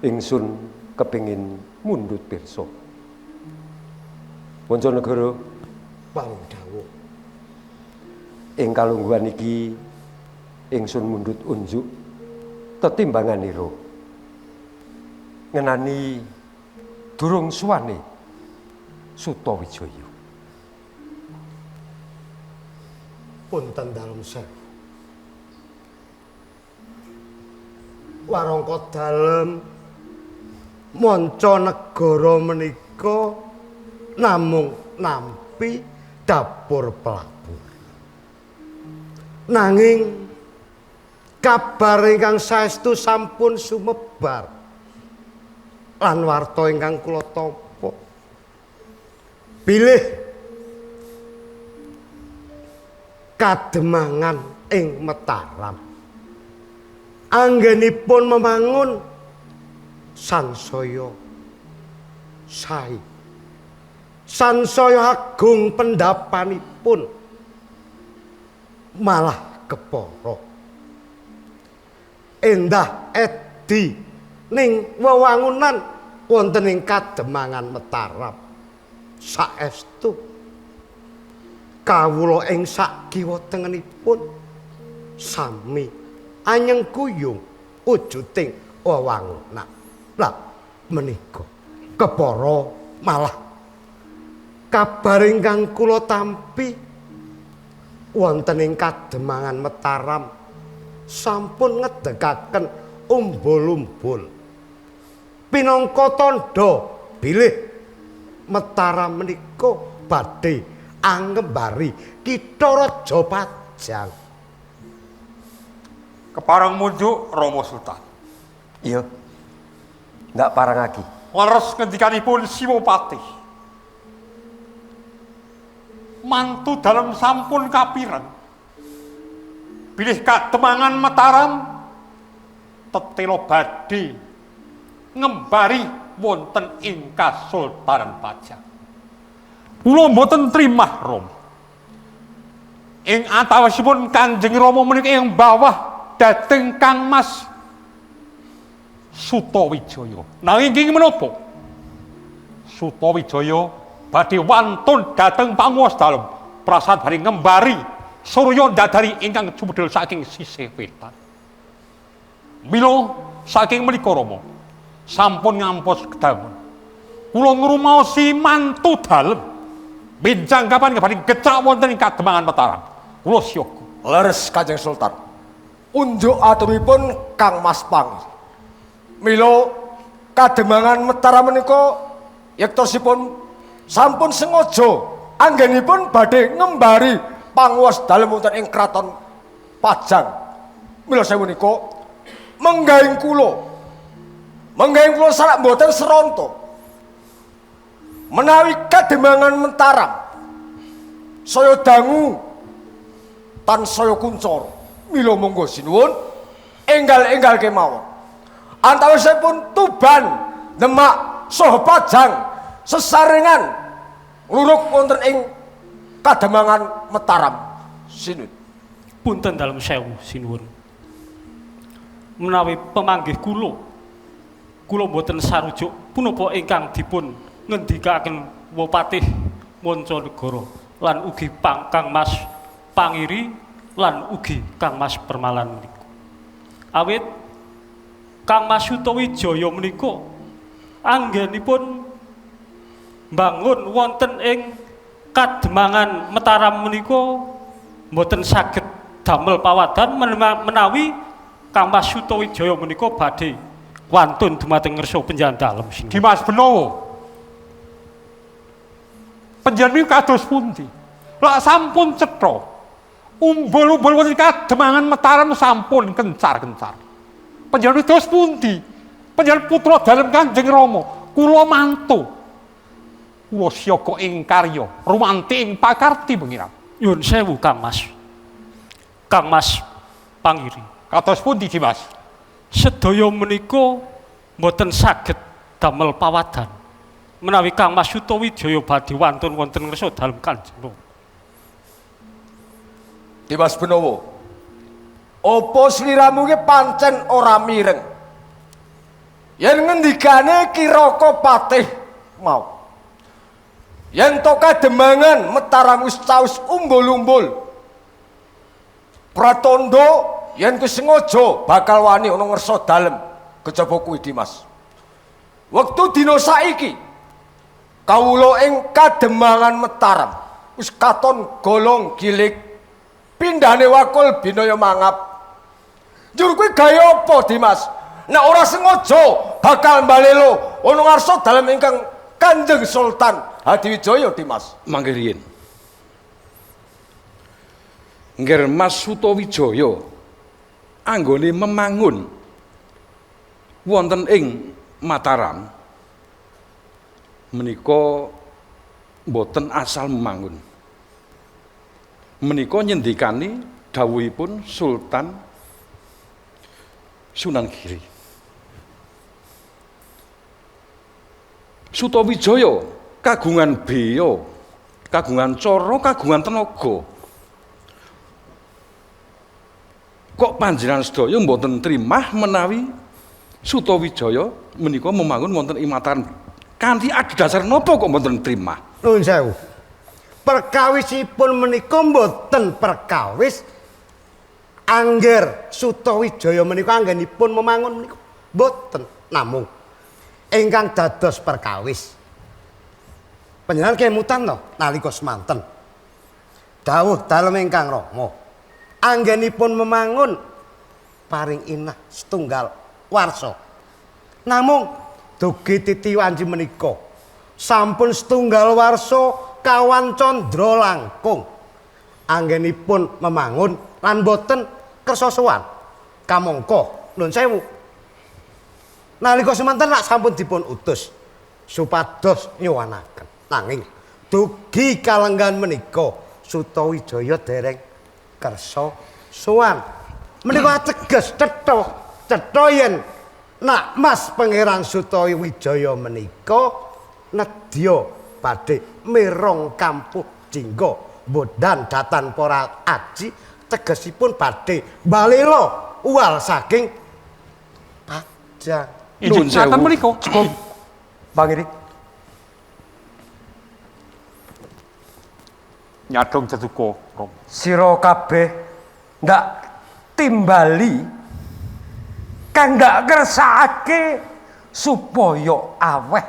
ingsun kepingin mundhut pirsa. Mancanegara pangdhawuh. Ing kalungguhan iki ingsun mundhut unjuk tetimbanganira ngenani durung suwane Sutawijaya. Punten dalem sewu. Warangka dalem Mancanegara menika namung nampi dapur pelabur. Nanging kabar ingkang saestu sampun sumebar lan warta ingkang kula tampa bilih kademangan ing Mataram anggenipun memangun sansaya sae sansaya agung pendapanipun malah kepara endah edi ning wewangunan wonten ing Kademangan Mataram. Saestu kawula ing sak kiwa tengenipun sami anyeng kuyung wujuding wewangunan. Lah menika kepara malah kabar ingkang kula tampi wonten ing Kademangan Mataram sampun ngedegaken umbul-umbul pinangka tandha bilih Mataram menika badhe angembari Kitha Raja Pajang. Keparang munjuk Rama Sultan. Iya. Ndak parang lagi. Leres ngendikanipun Siwapati. Mantu dalam sampun kapireng. Bilih Kademangan Mataram tetelo badhe ngembari wonten ing Kasultanan Pajang. Kula mboten trimah Rama. Ing antawisipun Kanjeng Rama menika ing bawah dhateng Kangmas Sutawijaya. Nanging inggih menapa? Sutawijaya badhe wantun dhateng panguwas dalem prasad bari ngembari Surya dadari ingkang cumedhel saking sisih wetan. Mila saking menika Rama sampun ngampus kedamel. Kula ngrumaosi mantu dalem benjang kapan badhe gecak wonten ing Kademangan Mataram. Kula siyaga. Leres Kanjeng Sultan. Unjuk aturipun Kang Mas Pangir. Mila Kademangan Mataram menika yektosipun sampun sengaja anggenipun badhe ngembari panguwas dalem wonten ing Kraton Pajang. Mila sewu nika menggahing kula sarak mboten seronto menawi Kademangan Mataram saya dangu tansaya kuncara. Mila monggo sinuwun enggal-enggal kemawon antawisipun Tuban, Demak saha Pajang sesarengan nglurug wonten ing Kademangan Mataram. Sinuwun. Punten dalem sewu sinuwun. Menawi pemanggih kula mboten sarujuk punapa ingkang dipun ngendikaken Wapatih Mancanegara lan ugi Kang Mas Pangiri lan ugi Kang Mas Permalan menika. Awit Kang Mas Sutawijaya menika anggenipun mbangun wonten ing Kademangan Mataram menika mboten saged damel pawadan menawi Kang Mas Sutawijaya menika badhe wantun dumateng ngersa penjahan dalem. Dimas Benowo. Panjenengan kados pundi? Lak sampun cetha. Umbul-umbul wonten Kademangan Mataram sampun kencar-kencar. Panjenengan kados pundi? Panjenengan putra dalem Kanjeng Rama, kula mantu. Kula siyaga ing karya, rumanti ing pakarti pengiran. Nyuwun sewu Kang Mas. Kang Mas Pangiri. Kados pundi Dimas? Sedaya menika mboten saged damel pawadan menawi Kang Mas Sutawijaya badhe wantun wonten ngersa dalem Kanjeng Rama. Dimas Benowo, apa sliramu ki pancen ora mireng yen ngendikane Kiraka Patih mau yen to Kademangan Mataram wis caus umbul-umbul pratandha yen ku sengaja bakal wani ana ngersa dalem kejaba kuwi Dimas. Wektu dina saiki kawula ing Kademangan Mataram wis katon golong gilik pindhane wakul binaya mangap. Njur kuwi gaya apa Dimas? Nek ora sengaja bakal mbalelo ana ngarsa dalem ingkang Kanjeng Sultan Hadiwijaya Dimas. Mangke riyen. Ngger Mas Sutawijaya anggone memangun wonten ing Mataram menika boten asal memangun. Menika nyendikani dawuhipun Sultan Sunan Giri. Sutawijaya kagungan beya, kagungan cara, kagungan tenaga. Kok panjenengan sedaya mboten trimah menawi Sutawijaya menika memangun wonten ing Mataram? Kanthi adhedhasar napa kok mboten trimah? Nuwun sewu. Perkawisipun menika mboten perkawis angger Sutawijaya menika anggenipun memangun menika mboten, namung ingkang dados perkawis. Panjenengan kemutan to nalika semanten. Dawuh dalem ingkang Rama. Anggenipun memangun paring inah setunggal warsa. Namung dugi titi wanci menika sampun setunggal warsa kawan candra langkung. Anggenipun memangun lan boten kersa sowan. Kamangka nuwun sewu. Nalika semanten lak sampun dipun utus supados nyuwanaken. Nanging dugi kalenggan menika Sutawijaya dereng kersa sowan. Menika ateges cetha yen nak Mas Pangeran Sutawijaya menika nedya badhe mireng kampuh jingga bodan datan para aji tegesipun badhe balela uwal saking Pajang. Nuwun sewu menika cukup Bang Iri. Nyadong Cetuko, Rom. Sira kabeh ndak timbali kang ndak kersakake supaya aweh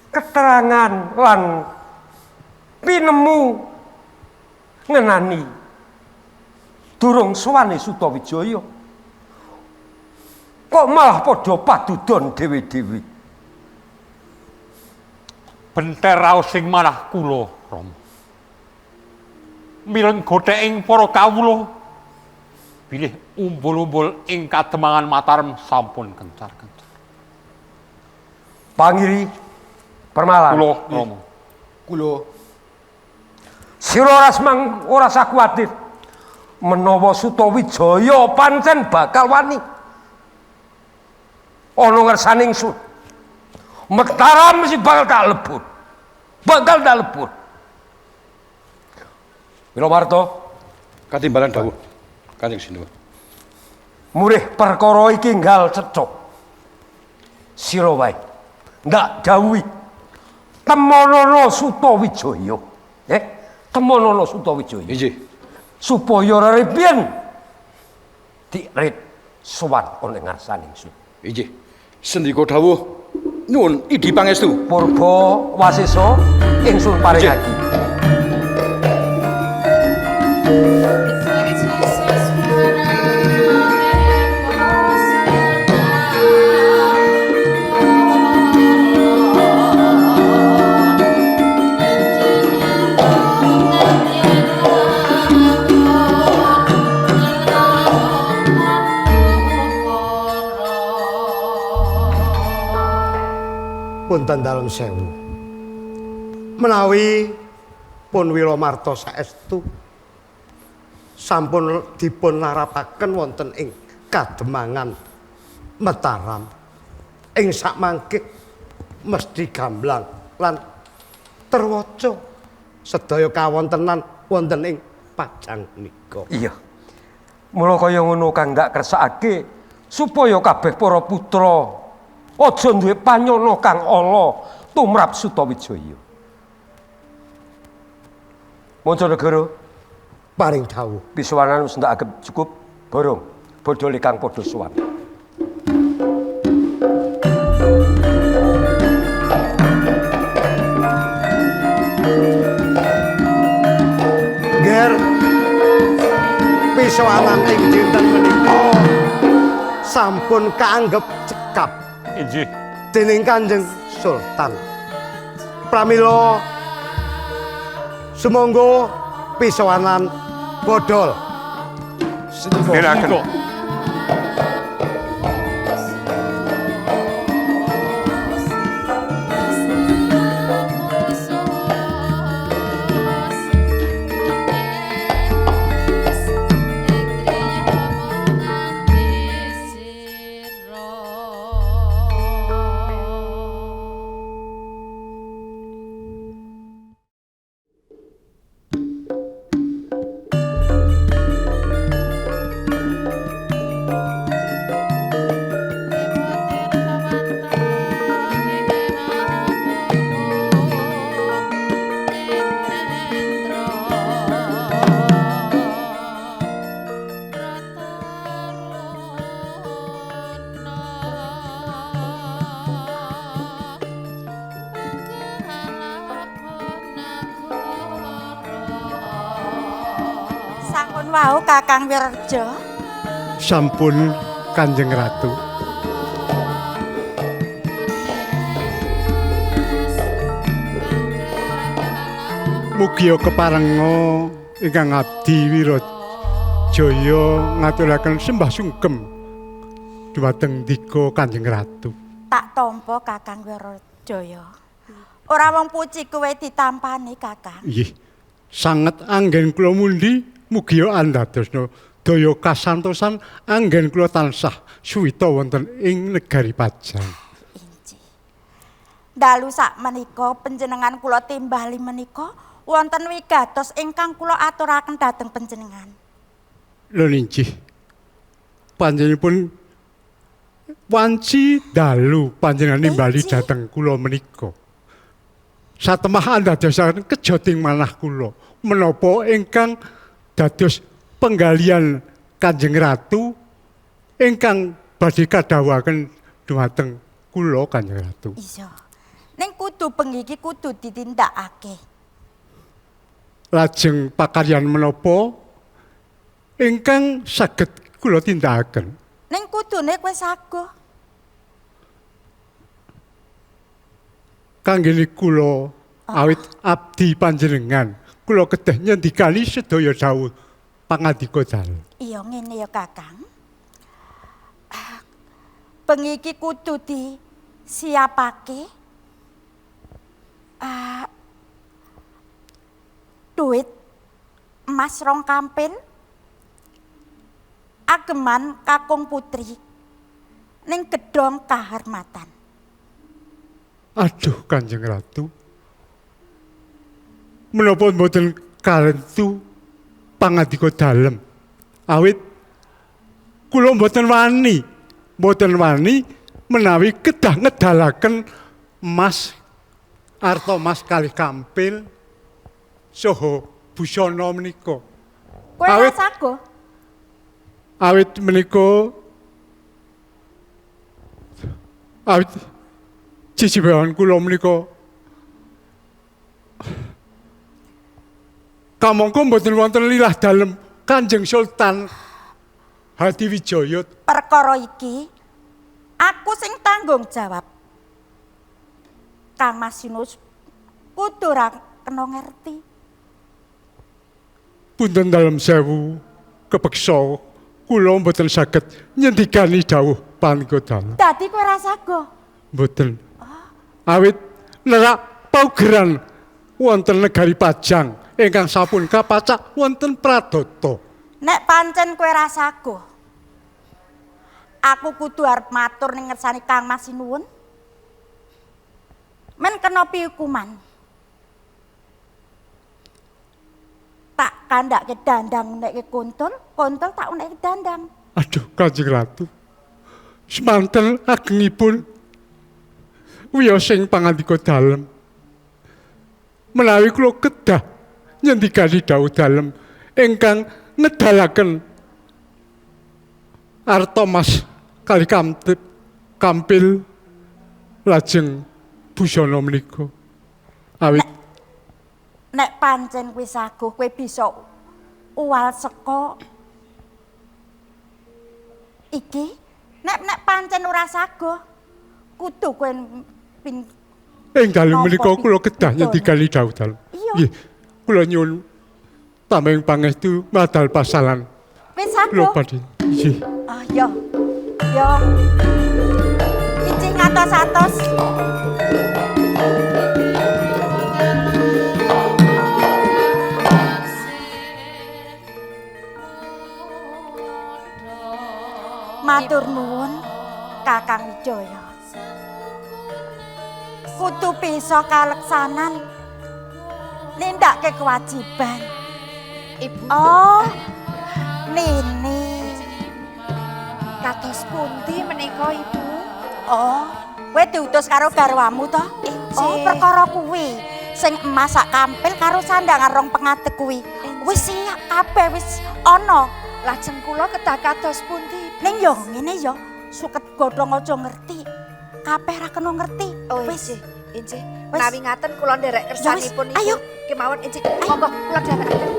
keterangan lan pinemu ngenani durung sowane Sutawijaya. Kok malah padha padudon dewe-dewe. Benter raos sing manah kula, Rom. Mireng gothèking para kawula bilih umbul-umbul ing kademangan Mataram sampun kencar-kencar. Pangiri Permalan. Kula, Rama. Kula sira ora usah kuwatir menawa Sutawijaya pancen bakal wani ana ngersane ingsun. Mataram mesti bakal tak lebur. Bakal tak lebur. Wilomarta Katimbalan dawuh Kanjeng Sinuwun. Murih perkara iki nggal cecok. Sira wae ndak dawuhi temonono Sutawijaya. Temonono Sutawijaya. Inggih. Supaya rerepian dirit sowan ana ngarsane ingsun. Inggih. Sendika dawuh nyuwun idi pangestu. Purba wasesa ingsun paringake. punten dalem sewu. Menawi pun Wilomarta saestu sampun dipun narapaken wonten ing kademangan Mataram, ing sakmangke mesti gamblang lan terwaca sedaya kawontenan wonten ing Pajang nika. Iya. Mula kaya ngono kang ndak kersakake supaya kabeh para putra aja duwe panyana kang ala tumrap Sutawijaya. Mancanegara paring dawuh. Pisuwanan wis ndak agep cukup borong bodhole kang padha sowan. Ger pisuwanan ing dinten menika sampun kaanggep cekap. Inggih. Dening Kanjeng Sultan. Pramila sumangga pisuwanan bodol. Silakan. Nuwun wau Kakang Wirarja. Sampun Kanjeng Ratu. Mugi keparenga ingkang abdi Wirajaya ngaturaken sembah sungkem dhumateng Dika Kanjeng Ratu. Tak tampa Kakang Wirajaya. Ora wong puji kowe ditampani Kakang. Nggih. Sanget anggen kula mundi mugi andadosna daya kasantosan anggen kula tansah suwita wonten ing negari Pajang. Dalu sak menika panjenengan kula timbali menika wonten wigatos ingkang kula aturaken dhateng panjenengan. Lho inggih. Panjenenganipun wanci dalu panjenengan nimbali dhateng kula menika. Satemah andadosaken kejoting manah kula menapa ingkang dados penggalian Kanjeng Ratu ingkang badhe kadhawuhaken dhumateng kula Kanjeng Ratu. Iya. Ning kudu bengi iki kudu ditindakake. Lajeng pakaryan menapa ingkang saged kula tindakaken? Ning kudune kowe saguh. Kangge kula awit abdi panjenengan kula kedah nyendikani sedaya dawuh pangandika dalem. Iya ngene ya Kakang. Bengi iki kudu disiapake duit emas 2 kampil ageman kakung putri ning gedhong kahormatan. Aduh Kanjeng Ratu. Menapa mboten kalentu pangandika dalem. Awit kula mboten wani menawi kedah ngedalaken emas arta emas kalih kampil saha busana menika. Kowe ora saguh? Awit menika awit ciciban kula menika kamangka mboten wonten lilah dalem Kanjeng Sultan Hadiwijaya. Perkara iki aku sing tanggung jawab. Kang Mas Yunus kudu ra kena ngerti. Punten dalem sewu kepeksa kula mboten saged nyendikani dawuh pangandika dalem. Dadi kowe ora saguh? Mboten. Awit nerak paugeran wonten negari Pajang ingkang sampun kapacak wonten pradata. Nek pancen kowe ora saguh, aku kudu arep matur ning ngersani Kang Mas Nuwun. Men kena pihukuman. Tak kandhake dandang nekke kontul tak unekke dandang. Aduh Kanjeng Ratu. Semanten agengipun wiyosing pangandika dalem. Menawi kula kedah nyendikani dawuh dalem ingkang ngedalaken arta mas kalih kampil lajeng busana menika. Awit nek pancen kowe saguh kowe bisa uwal saka iki. Nek pancen ora saguh kudu kowe ing dalem menika kula kedah nyendikani dawuh dalem. Nggih, kula nyuwun tambahin pangestu madal pasalan. Kowe saguh? Kula badhe. Nggih. Ah yo. Iki ngatos-atos. Matur nuwun Kakang Wijaya. Kudu bisa kaleksanan nindakake kewajiban. Ibu. Oh, Nini. Kados pundi menika Ibu? Oh, kowe diutus karo garwamu to? Oh, perkara kuwi. Sing emas sak kampil karo sandangan 2 pengadeg kuwi. Wis siap kabeh wis ana. Lajeng kula kedah kados pundi? Ning yo ngene yo, suket godhong aja ngerti. Kabeh ra kena ngerti. Wis, injih. Menawi ngaten kula nderek kersanipun Ibu. Ayo, kemawon injih. Monggo kula dherekaken.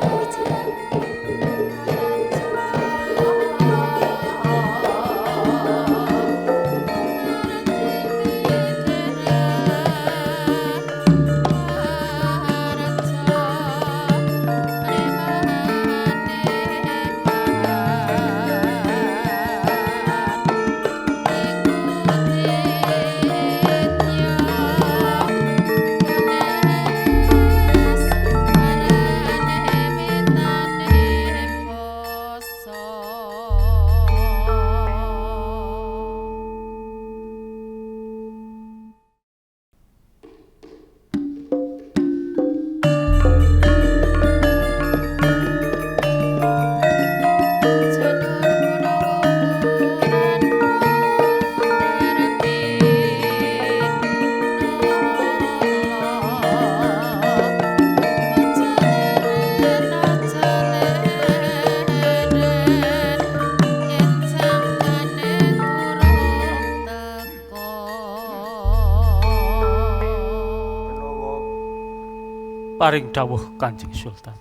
Paring dawuh Kanjeng Sultan.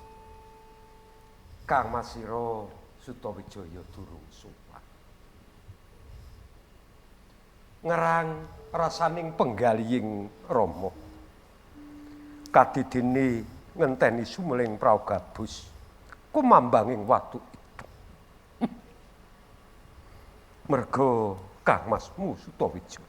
Kang Mas sira Sutawijaya durung sopan. Ngerang rasaning penggalihing Rama. Kadidene ngenteni sumeling Pragabus kumambanging watu itu. Merga Kang Masmu Sutawijaya.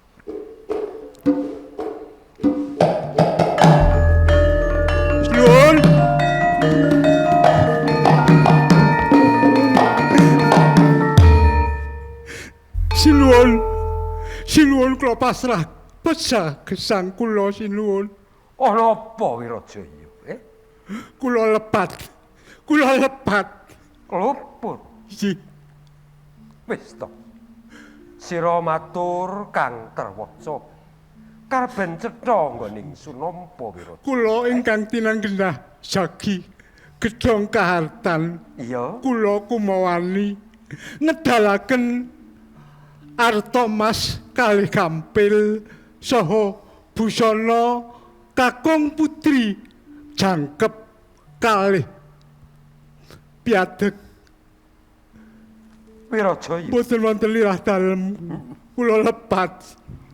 Nuwun. Sinuwun kula pasrah pesah gesang kula sinuwun. Ana apa Wirajaya? Kula lepat. Luput. Iki. Wis to. Sira matur Kang Terwaca. Karben cetha nggoning sunampa Wirajaya. Kula ingkang tinanggenah jagi gedhong kahartan. Iya. Kula kumawani ngedalaken arta mas kalih kampil saha busana kakung putri jangkep kalih piadeg. Wirajaya. Boten wonten lirah dalem. Kula lepat.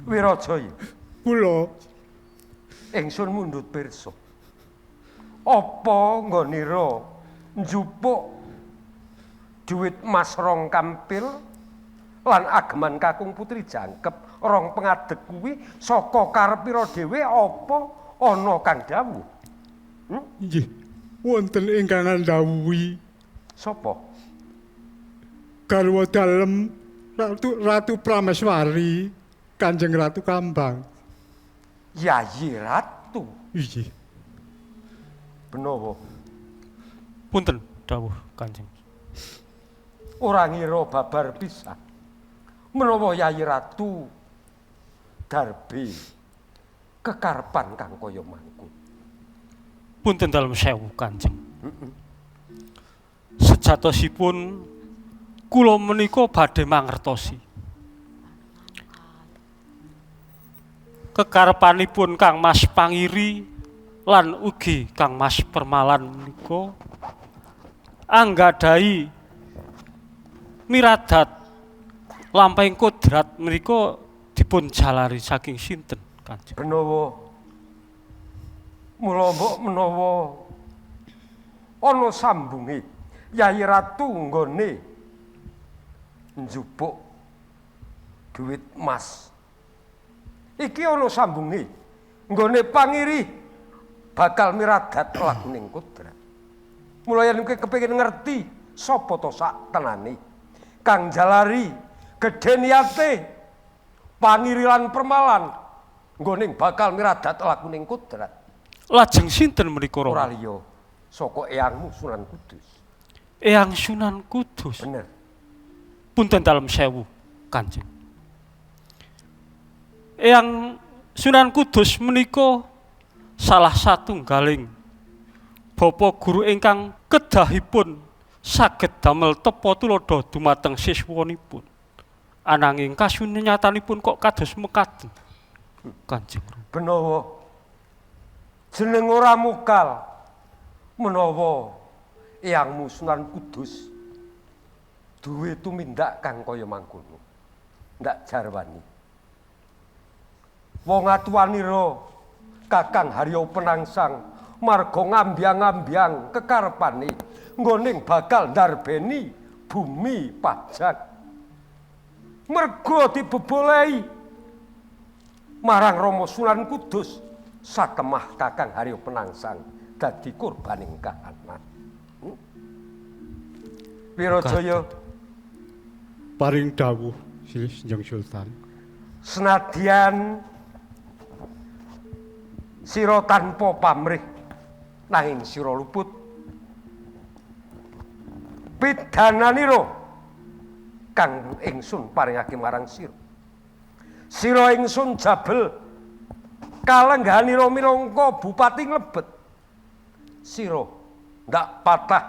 Wirajaya. Kula ingsun mundhut pirsa. Apa nggonira njupuk duit mas rong kampil lan ageman kakung putri jangkep rong pengadeg kuwi saka karepira dhewe apa ana kang dawuh? Nggih, wonten ingkang ndhawuhi. Sapa? Garwa dalem Ratu Prameswari, Kanjeng Ratu Kambang. Yayi Ratu. Nggih. Benawa. Punten dawuh Kanjeng. Ora ngira babar pisan. Menawa Yayi Ratu darbe kekarepan kang kaya mangkon. Punten dalem sewu Kanjeng. Sejatosipun kula menika badhe mangertosi kekarepanipun Kang Mas Pangiri lan ugi Kang Mas Permalan menika anggadhahi miradat lampahing kodrat menika dipun jalari saking sinten Kanjeng? Benawa mula mbok menawa ana sambunge Yayi Ratu nggone njupuk duit emas. Iki ana sambunge nggone Pangiri bakal miradat laguning kodrat. Mula yen kowe kepengin ngerti sapa to sak tenane kang jalari gedhe niate Pangiri lan Permalan nggoning bakal miradat laguning kodrat. Lajeng sinten menika Ora liya saka eyangmu Sunan Kudus. Eyang Sunan Kudus. Bener. Punten dalem sewu Kanjeng. Eyang Sunan Kudus menika salah satunggaling bapa guru ingkang kedahipun saged damel tepa tuladha dumateng siswanipun. Ananging kasunyatanipun kok kados mekaten Kanjeng. Benawa jeneng ora mukal menawa eyangmu Sunan Kudus duwe tumindak kang kaya mangkono. Ndak jarwani. Wong atuwanira Kakang Haryo Penangsang marga ngambyang-ambyang kekarepane nggoning bakal ndarbeni bumi pajak. Merga dibebolehi marang Rama Sunan Kudus sakemah Kakang Haryo Penangsang dadi kurbaning kahanan. Wirajaya Paring dawuh Kanjeng Sultan. Senadyan sira tanpa pamrih nanging sira luput pidananira kang ingsun paringake marang sira. Sira ingsun jabel kalengganira minangka Bupati Nglebet. Sira ndak patah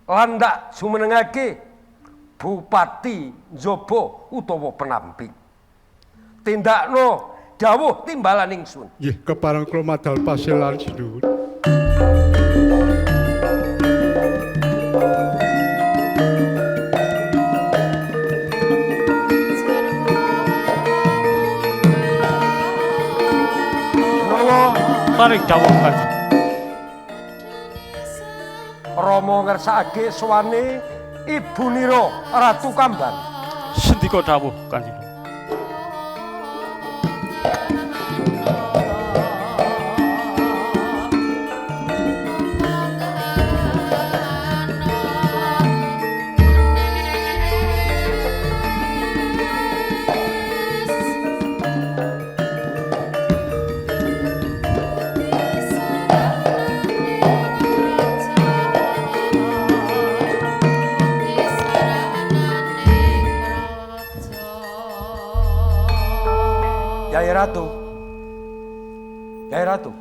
lan ndak jumenengake Bupati njaba utawa penamping. Tindakno dawuh timbalan ingsun. Nggih, kepareng kula madal pasilan sinuwun. Paring dawuh Kanjeng. Rama ngersakake sowane ibunira Ratu Kambang. Sendika dawuh Kanjeng. Yai Ratu. Yai Ratu.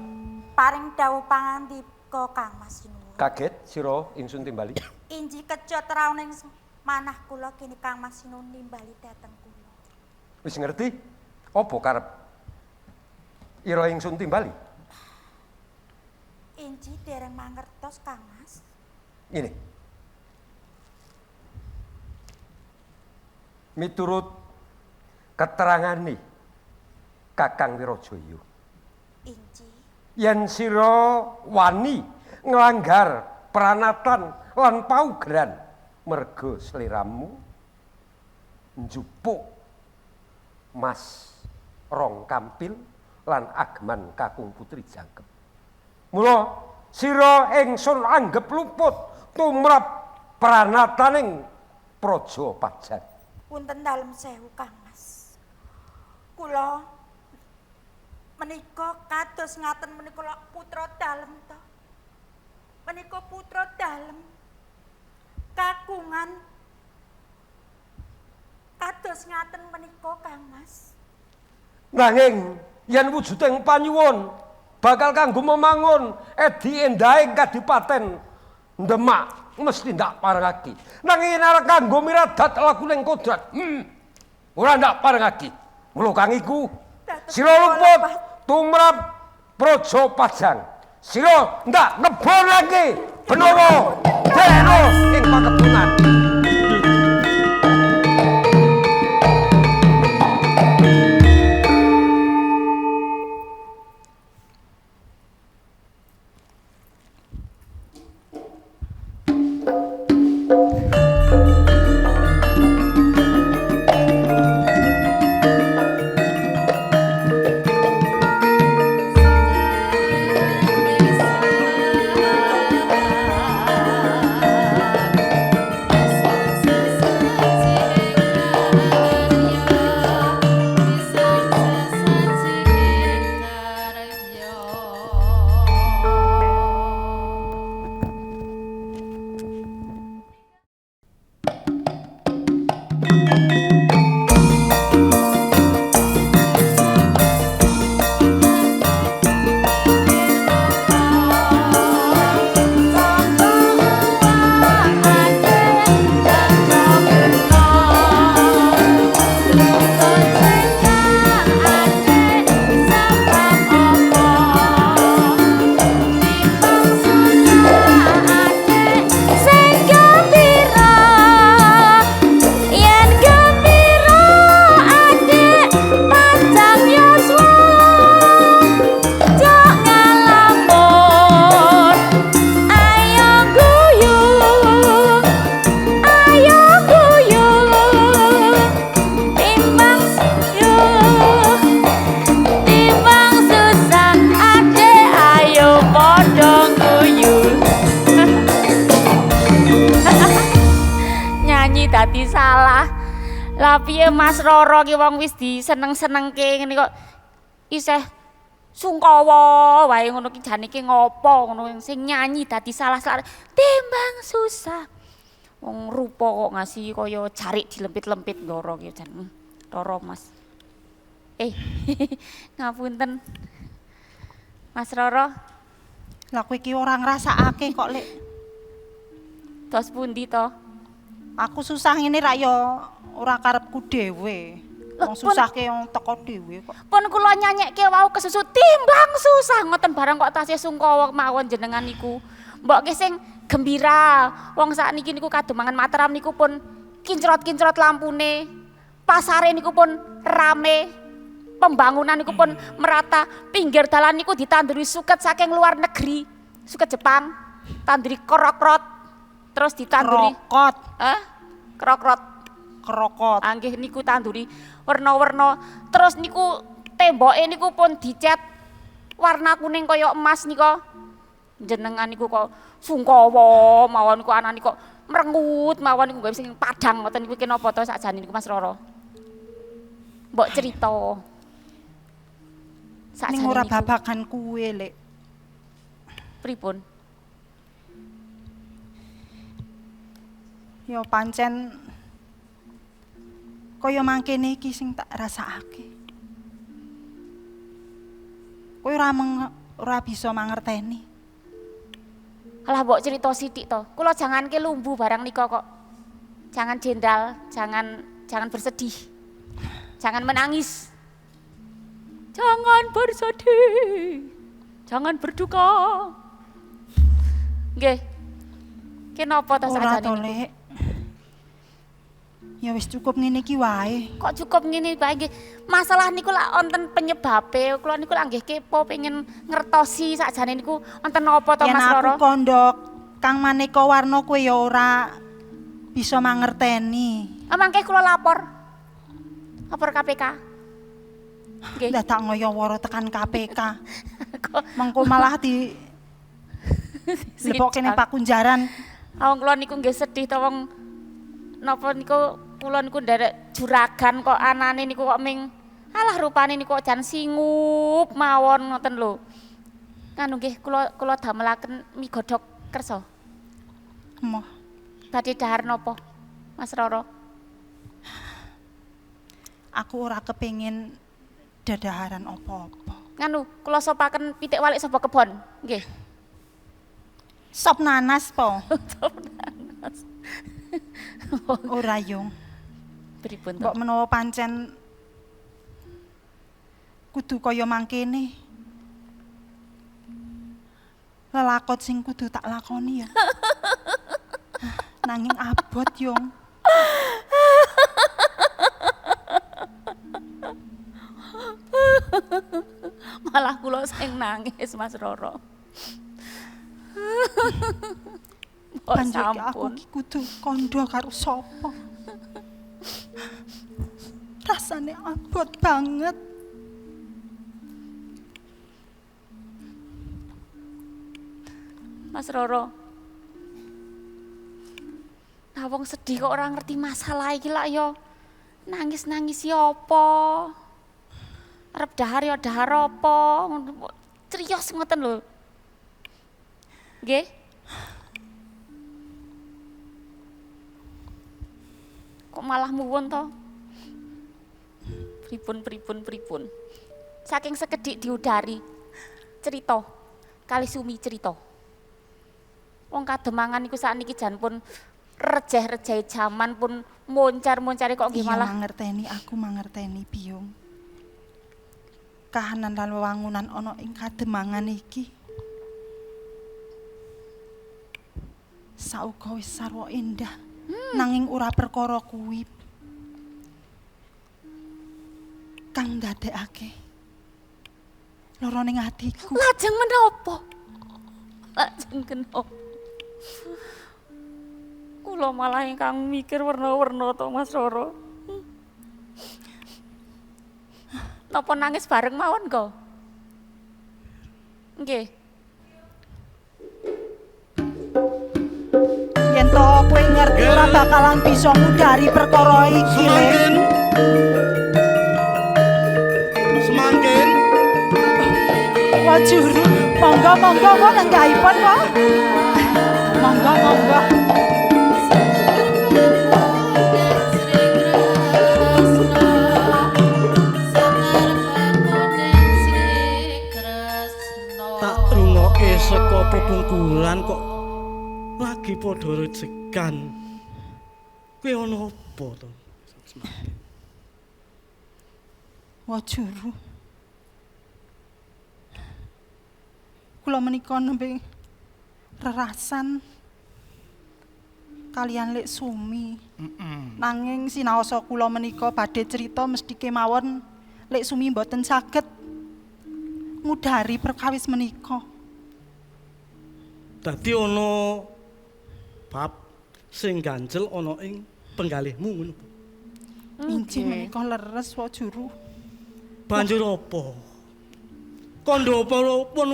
Paring dawuh pangandika Kang Mas Sinuwun. Kaget sira ingsun timbali. Inji kecut raoning manah kula kene Kang Mas Sinuwun nimbali dhateng kula. Wis ngerti apa karep ira ingsun timbali? Inji dereng mangertos Kang Mas. Ini. Miturut keterangane Kakang Wirajaya. Inji. Yen sira wani nglanggar pranatan lan paugeran merga sliramu njupuk Mas Rong Kampil lan Agman kakung putri jangkep. Mula sira ingsun anggep luput tumrap pranataning praja Pajar. Punten dalem sewu Kang Mas. Kula menika kados ngaten menika putra dalem to. Menika putra dalem kagungan kados ngaten menika Kang Mas. Nanging yen wujuding panyuwun bakal kanggo memangun edi endahing kadipaten Demak mesti ndak parengake. Nanging yen arep kanggo miradat lakuning kodrat, ora ndak parengake. Mula kang iku sira luput tumrap praja Pajang. Sira ndak ngebonake Benawa Dena ing pakebunan. dadi salah. Lah piye Mas Roro ki wong wis diseneng-senengke ngene kok isih sungkawa wae ngono ki jane ki ngopo ngono sing nyanyi dadi salah timbang susah. Wong rupa kok ngasih kaya jarik dilempit-lempit Roro ki jan. Roro Mas. Ngapunten. Mas Roro. Lah kowe iki ora ngrasakake kok, Lek. Tos pundi to? Aku susah ngene ra ya ora karepku dhewe. Wong susahke wong teko dhewe kok. Pun kula nyanyekke wau kesusu timbang susah ngoten barang kok tasih Sungkawa mawon jenengan niku. Mbok ki sing gembira. Wong sakniki niku kademangan Mataram niku pun kincrot-kincrot lampune. Pasare niku pun rame. Pembangunan niku pun merata. Pinggir dalan niku ditanduri suket saking luar negeri. Suket Jepang, tanduri krokrot. Terus ditanduri krokot. Krokrot. Krokot. Anggih niku tanduri warna-warna. Terus niku temboke niku pun dicat warna kuning kaya emas nika. Jenengan niku kok Sungkawa mawon niku anane kok merengut mawon niku gawe sing padang ngoten niku napa to sakjane niku Mas Roro. Mbok cerita. Ning ora babagan kuwe, Lek. Pripun? Ya pancen kaya mangkene iki sing tak rasakake. Kowe ora bisa mangerteni. Alah mbok cerita sithik to. Kula janganke lumbu barang nika kok. Jangan jendal, jangan bersedih. Jangan menangis. Jangan bersedih. Jangan berduka. Nggih. Kenapa ta sakjane niku? Ya wis cukup ngene iki wae. Kok cukup ngene wae nggih. Masalah niku lak wonten penyebabe. Kula niku lak nggih kepo pengen ngertosi sakjane niku wonten napa to Mas Roro? Yen aku kondok Kang Maneka Warna kowe ya ora bisa mangerteni. Mangke kula lapor. Lapor KPK. Nggih. Lah tak ngoyo-woro tekan KPK. Mengko malah di lebokke ning pakunjaran. Wong kula niku nggih sedih to wong napa niku kula niku nderek juragan kok anane niku kok ming alah rupane niku kok jan singup mawon ngoten lho. Nganu nggih kula damelaken mie godhog kersa. Moh. Badhe dahar napa Mas Roro? Aku ora kepengin dadaharan apa-apa. Nganu kula sopaken pitik walik sapa kebon nggih. Sop nanas po. Sop nanas. Ora yung. Pripun to? Mbok menawa pancen kudu kaya mangkene. Lelakon sing kudu tak lakoni ya. Nanging abot yung. Malah kula sing nangis Mas Roro. Banjur aku iki kudu kandha karo sapa? Rasane abot banget. Mas Roro. Nah wong sedih kok ora ngerti masalah iki lak ya. Nangis-nangis ya apa? Arep dahar ya dahar apa? Criyos ngoten lho. Nggih. Kok malah muwun to? Pripun. Saking sekedhik diudari. Cerita. Kali sumi cerita. Wong kademangan iku sakniki jan pun rejeh-rejeh jaman pun moncar-moncare kok nggih malah aku mangerteni Biyung. Kahanan lan wewangunan ana ing kademangan iki. Sauga wis sarwa endah. Nanging ora perkara kuwi kang ndadekake lara ning atiku. Lajeng menapa? Lajeng kenapa? Kula malah ingkang mikir werna-werna to Mas Roro. Napa nangis bareng mawon kok? Nggih. Yen to kowe ngerti ora bakalan bisa ngudari perkara iki, Lek. Semangkin. Wajuru, monggo kok nenggahipun kok. Monggo. Tak rungokke saka pepungkulan kok lagi padha rejegan. Kuwi ana apa to? Wajuru. Kula menika nembe rerasan kalian Lek Sumi. Nanging sinaosa kula menika badhe cerita mesti kemawon Lek Sumi mboten saged ngudari perkawis menika. Dadi ana bab sing ganjel ana ing penggalihmu ngono. Injih menika leres Wajuru. Banjur apa? Kandha pun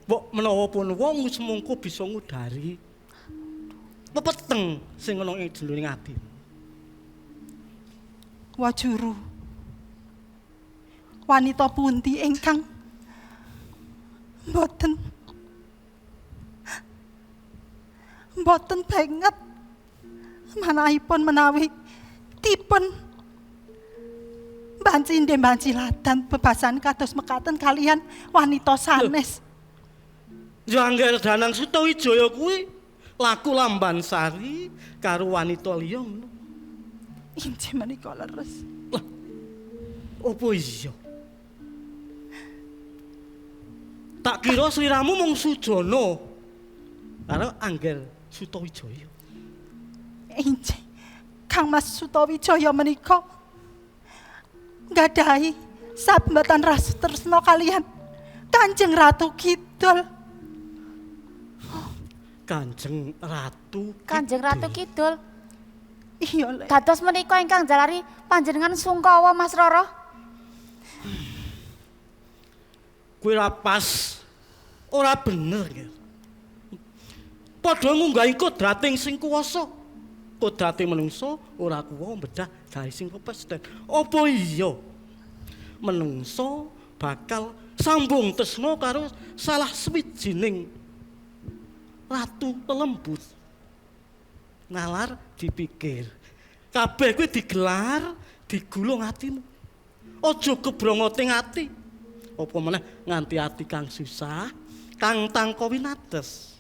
mbok menawa pun wong semungko bisa ngudari pepeteng sing ana ing jroning ati. Wajuru. Wanita pundi ingkang mboten banget manahipun menawi tipun banci ndembanci ladan bebasan kados mekaten kalian wanita sanes. Jangger Danang Sutawijaya kuwi laku Lamban Sari karo wanita liya ngono. Injih menika leres. Lah, opo iya? Tak kira sliramu mung Sujana karo Angger Sutawijaya. Injih, Kang Mas Sutawijaya menika nggadahi sabatan rasa tresna kalian Kanjeng Ratu Kidul. Kanjeng Ratu Kidul. Iya, Lek. Dados menika ingkang jalari panjenengan sungkawa Mas Rara. Kuwi ora pas. Ora bener, ya. Padha ngunggahi kodrating sing kuwasa. Kodrating menungso ora kuwa mbedah gawe sing kepesden. Apa iya? Menungso bakal sambung tresna karo salah sawijining ratu pelembut. Nalar dipikir. Kabeh kuwi digelar, digulung atimu. Aja kebrongoting ati. Apa meneh nganti ati kang susah, kang tangka winates.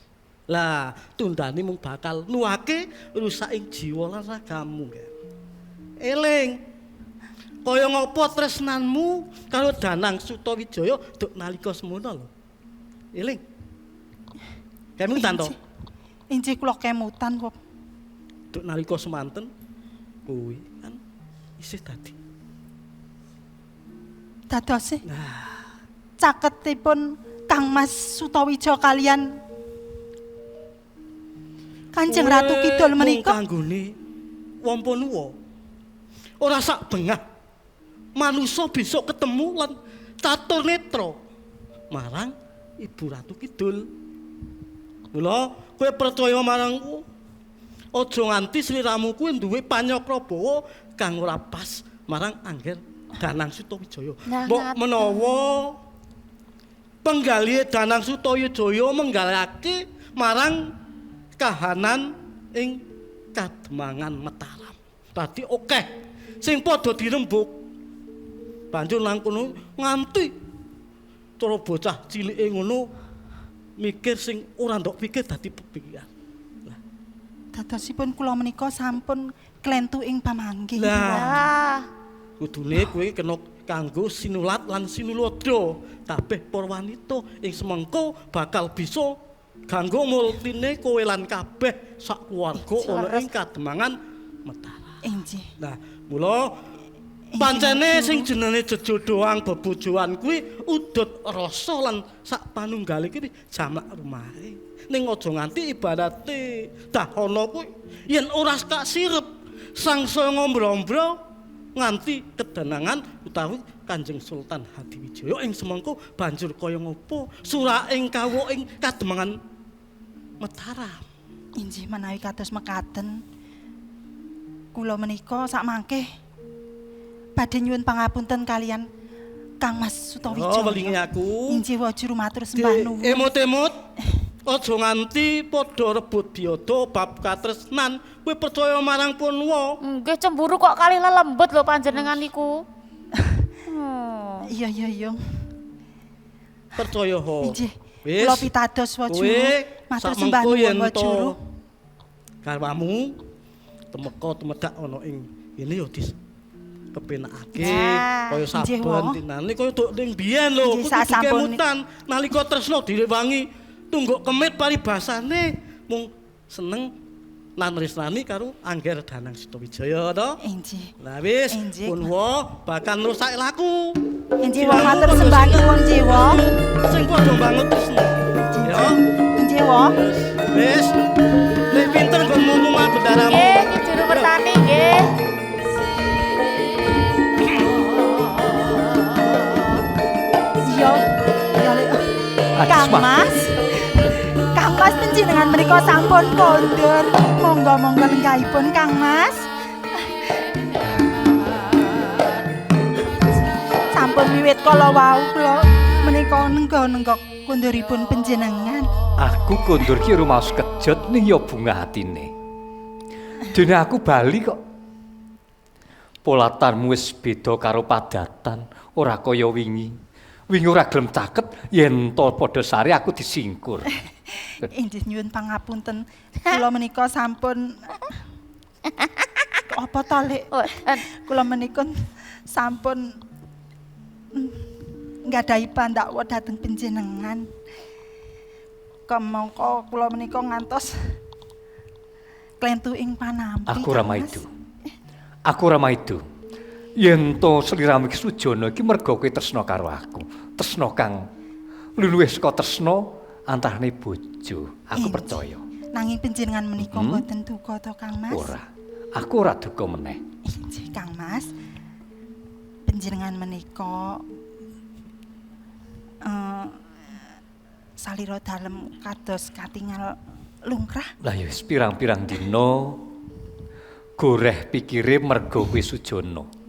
Lah, tundane mung bakal nuwake rusak ing jiwa lan ragamu. Eling. Kaya ngapa tresnanmu karo Danang Sutawijaya duk nalika semono lho. Eling. Kemutan to? Injih kula kemutan kok. Duk nalika semanten kuwi kan isih dadi. Dadose. Caketipun Kang Mas Sutawijaya kalian Kanjeng Ratu Kidul menika kanggone wampunuwa. Ora sak bengah manusa bisa ketemu lan catur netra marang Ibu Ratu Kidul. Mula kowe percaya marangku. Aja nganti sliramu kuwi duwe panyakrabawa kang ora pas marang Angger Danang Sutawijaya. Mbok menawa penggalih Danang Sutawijaya menggalake marang kahanan ing Kademangan Mataram. Dadi akeh sing padha dirembug. Banjur nang kono nganti cara bocah cilike ngono mikir sing ora ndok pikir dadi pepikiran. Lah, dadosipun kula menika sampun klentu ing pamanggih. Lah, kudune kowe kena kanggo sinulat lan sinulada kabeh para wanita ing semengko bakal bisa kanggo multine kowe lan kabeh sak keluarga ana ing Kademangan Mataram. Injih. Nah, mula pancene sing jenenge jejodohan bebojoan kuwi udut rasa lan sak panunggale kuwi jamak rumahe. Ning aja nganti ibarate dahana kuwi yen ora kak sirep sangsaya ngombro-ombro nganti kedanangan utawi Kanjeng Sultan Hadiwijaya ing semengko banjur kaya ngopo suraing kawuh ing Kademangan Mataram. Injih menawi kados mekaten kula menika sakmangke badhe nyuwun pangapunten kalian Kang Mas Sutawijaya. Oh, welingi aku. Injih Wajuru matur sembah nuwun. Emot-emot aja nganti padha rebut biada bab katresnan. Kowe percaya marang Punwa. Nggih cemburu kok kali lelembut lho panjenengan niku. Iya. Percaya ho. Injih. Kula pitados Wajuru. Matur sembah nuwun Wajuru. Garwamu temeka tumedak ana ing ngene ya kepenake Nah, kaya inggih, saben Wo. dinane kaya duk ning biyen lho Inggih, kudu sasampun- dikemutan nalika tresna direwangi tungguk kemit paribasane mung seneng lan resnani karo Angger Danang Sitowijaya to. Inggih. Lah wis Inggih. pun wo bakal ngrusak laku. Inggih Wo, matur sembah nyuwun Nggih Wo. Sing padha banget tresna. Ya. Inggih Wo. Wis. Lek pinter nggon ngomong bendaramu. Nggih, Ki Juru Wertani nggih. Yo, yo Lek. Kang Mas. Kang Mas panjenengan menika sampun kondur. Monggo-monggo lenggahipun Kang Mas. Sampun wiwit kala wau kula menika nenggok-nenggok konduripun panjenengan. Aku kondur ki rumaos kejut ning ya bunga atine. Dene aku bali kok. Polatanmu wis beda karo padatan, ora kaya wingi. Wingi ora gelem caket yen to padha sare aku disingkur. Inggih nyuwun pangapunten. Kula menika sampun apa to Lek? Kula menika sampun nggadahi pandhawa dhateng panjenengan. Kemangka kula menika ngantos klentu ing panampi. Aku ora maido. Aku ora maido. Yen to sliramu iki Sujono iki merga kowe tresna karo aku. Tresna kang luwih saka tresna antarane bojo. Aku percaya. Nanging panjenengan menika mboten duka to Kang Mas? Ora. Aku ora duka meneh. Inggih Kang Mas. Panjenengan menika salira dalem kados katingal lungkrah. Lah ya wis pirang-pirang dina goreh pikire merga kowe Sujono.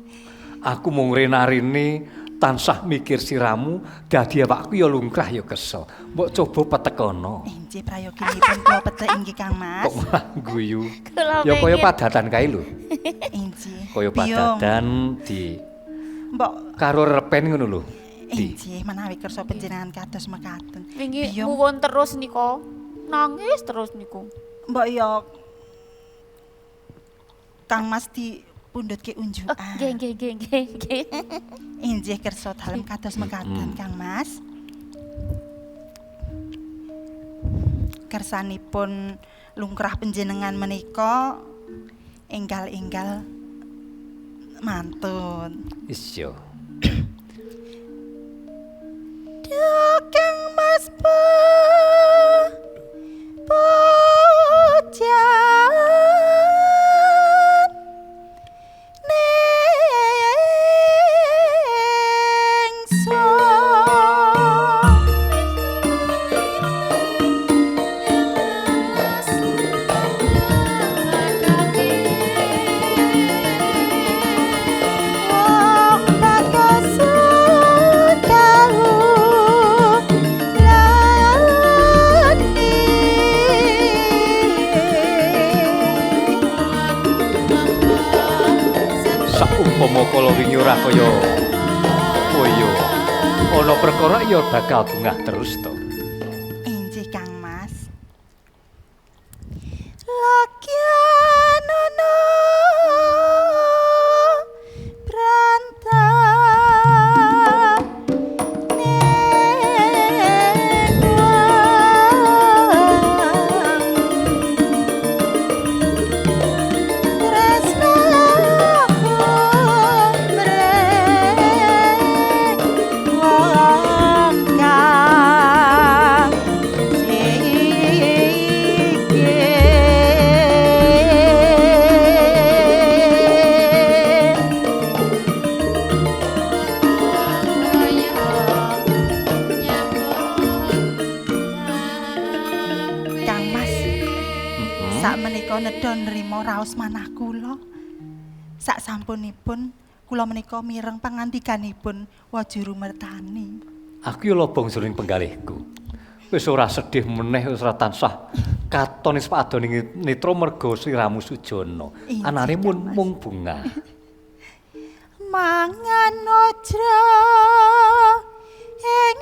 Aku mung renarine tansah mikir siramu dadi awakku ya lungkrah ya kesel. Mbok coba petekono. Inggih prayoginipun kula petek inggih Kang Mas. Kok malah guyu. Kula Ya kaya pengen. padatan kae lho. Inggih. Kaya padatan di Mbok karo repen ngono lho. inggih menawi kersa panjenengan kados mekaten. Wingi Biyong muwun terus nika. Nangis terus niku. mbok ya Kang Mas dipundhutke unjukan. Nggih, nggih, nggih, nggih. Inggih kersa dalem kados mekaten Kang Mas. Kersanipun lungkrah panjenengan menika enggal-enggal mantun. Wis yo. Kang Mas pujan Umpama kala wingi ora kaya koyo ana perkara ya bakal bungah terus to. Inggih Kang Mas. Lakyan ana brantah nedha nrimo raos manah kula. Sak sampunipun kula menika mireng pangandikanipun Wajuru Mertani. Aku ya lobong jroning penggalihku. Wis ora sedih meneh, wis ora tansah katon sepadane netra merga sliramu Sujono. Anane mung bunga. Mangan ojra ing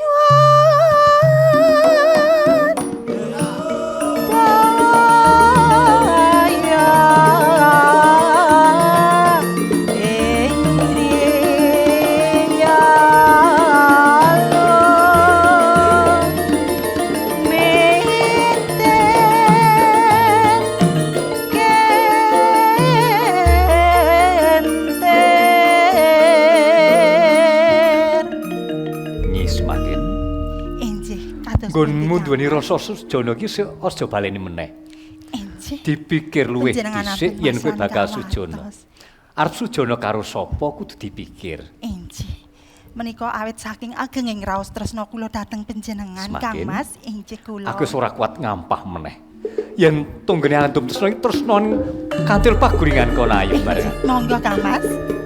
daya ing kados nggonmu duweni rasa sujana iki aja baleni meneh. Dipikir luwih dhisik yen kowe bakal sujana. Arep sujana karo sapa kudu dipikir. Inggih. Menika awit saking agenging raos tresna kula dhateng panjenengan Kang Mas, inggih kula. Aku ora kuat ngampah meneh. Yen tunggene antum tresna iki tresna kantil paguringan kono ayo bareng. Monggo Kang Mas.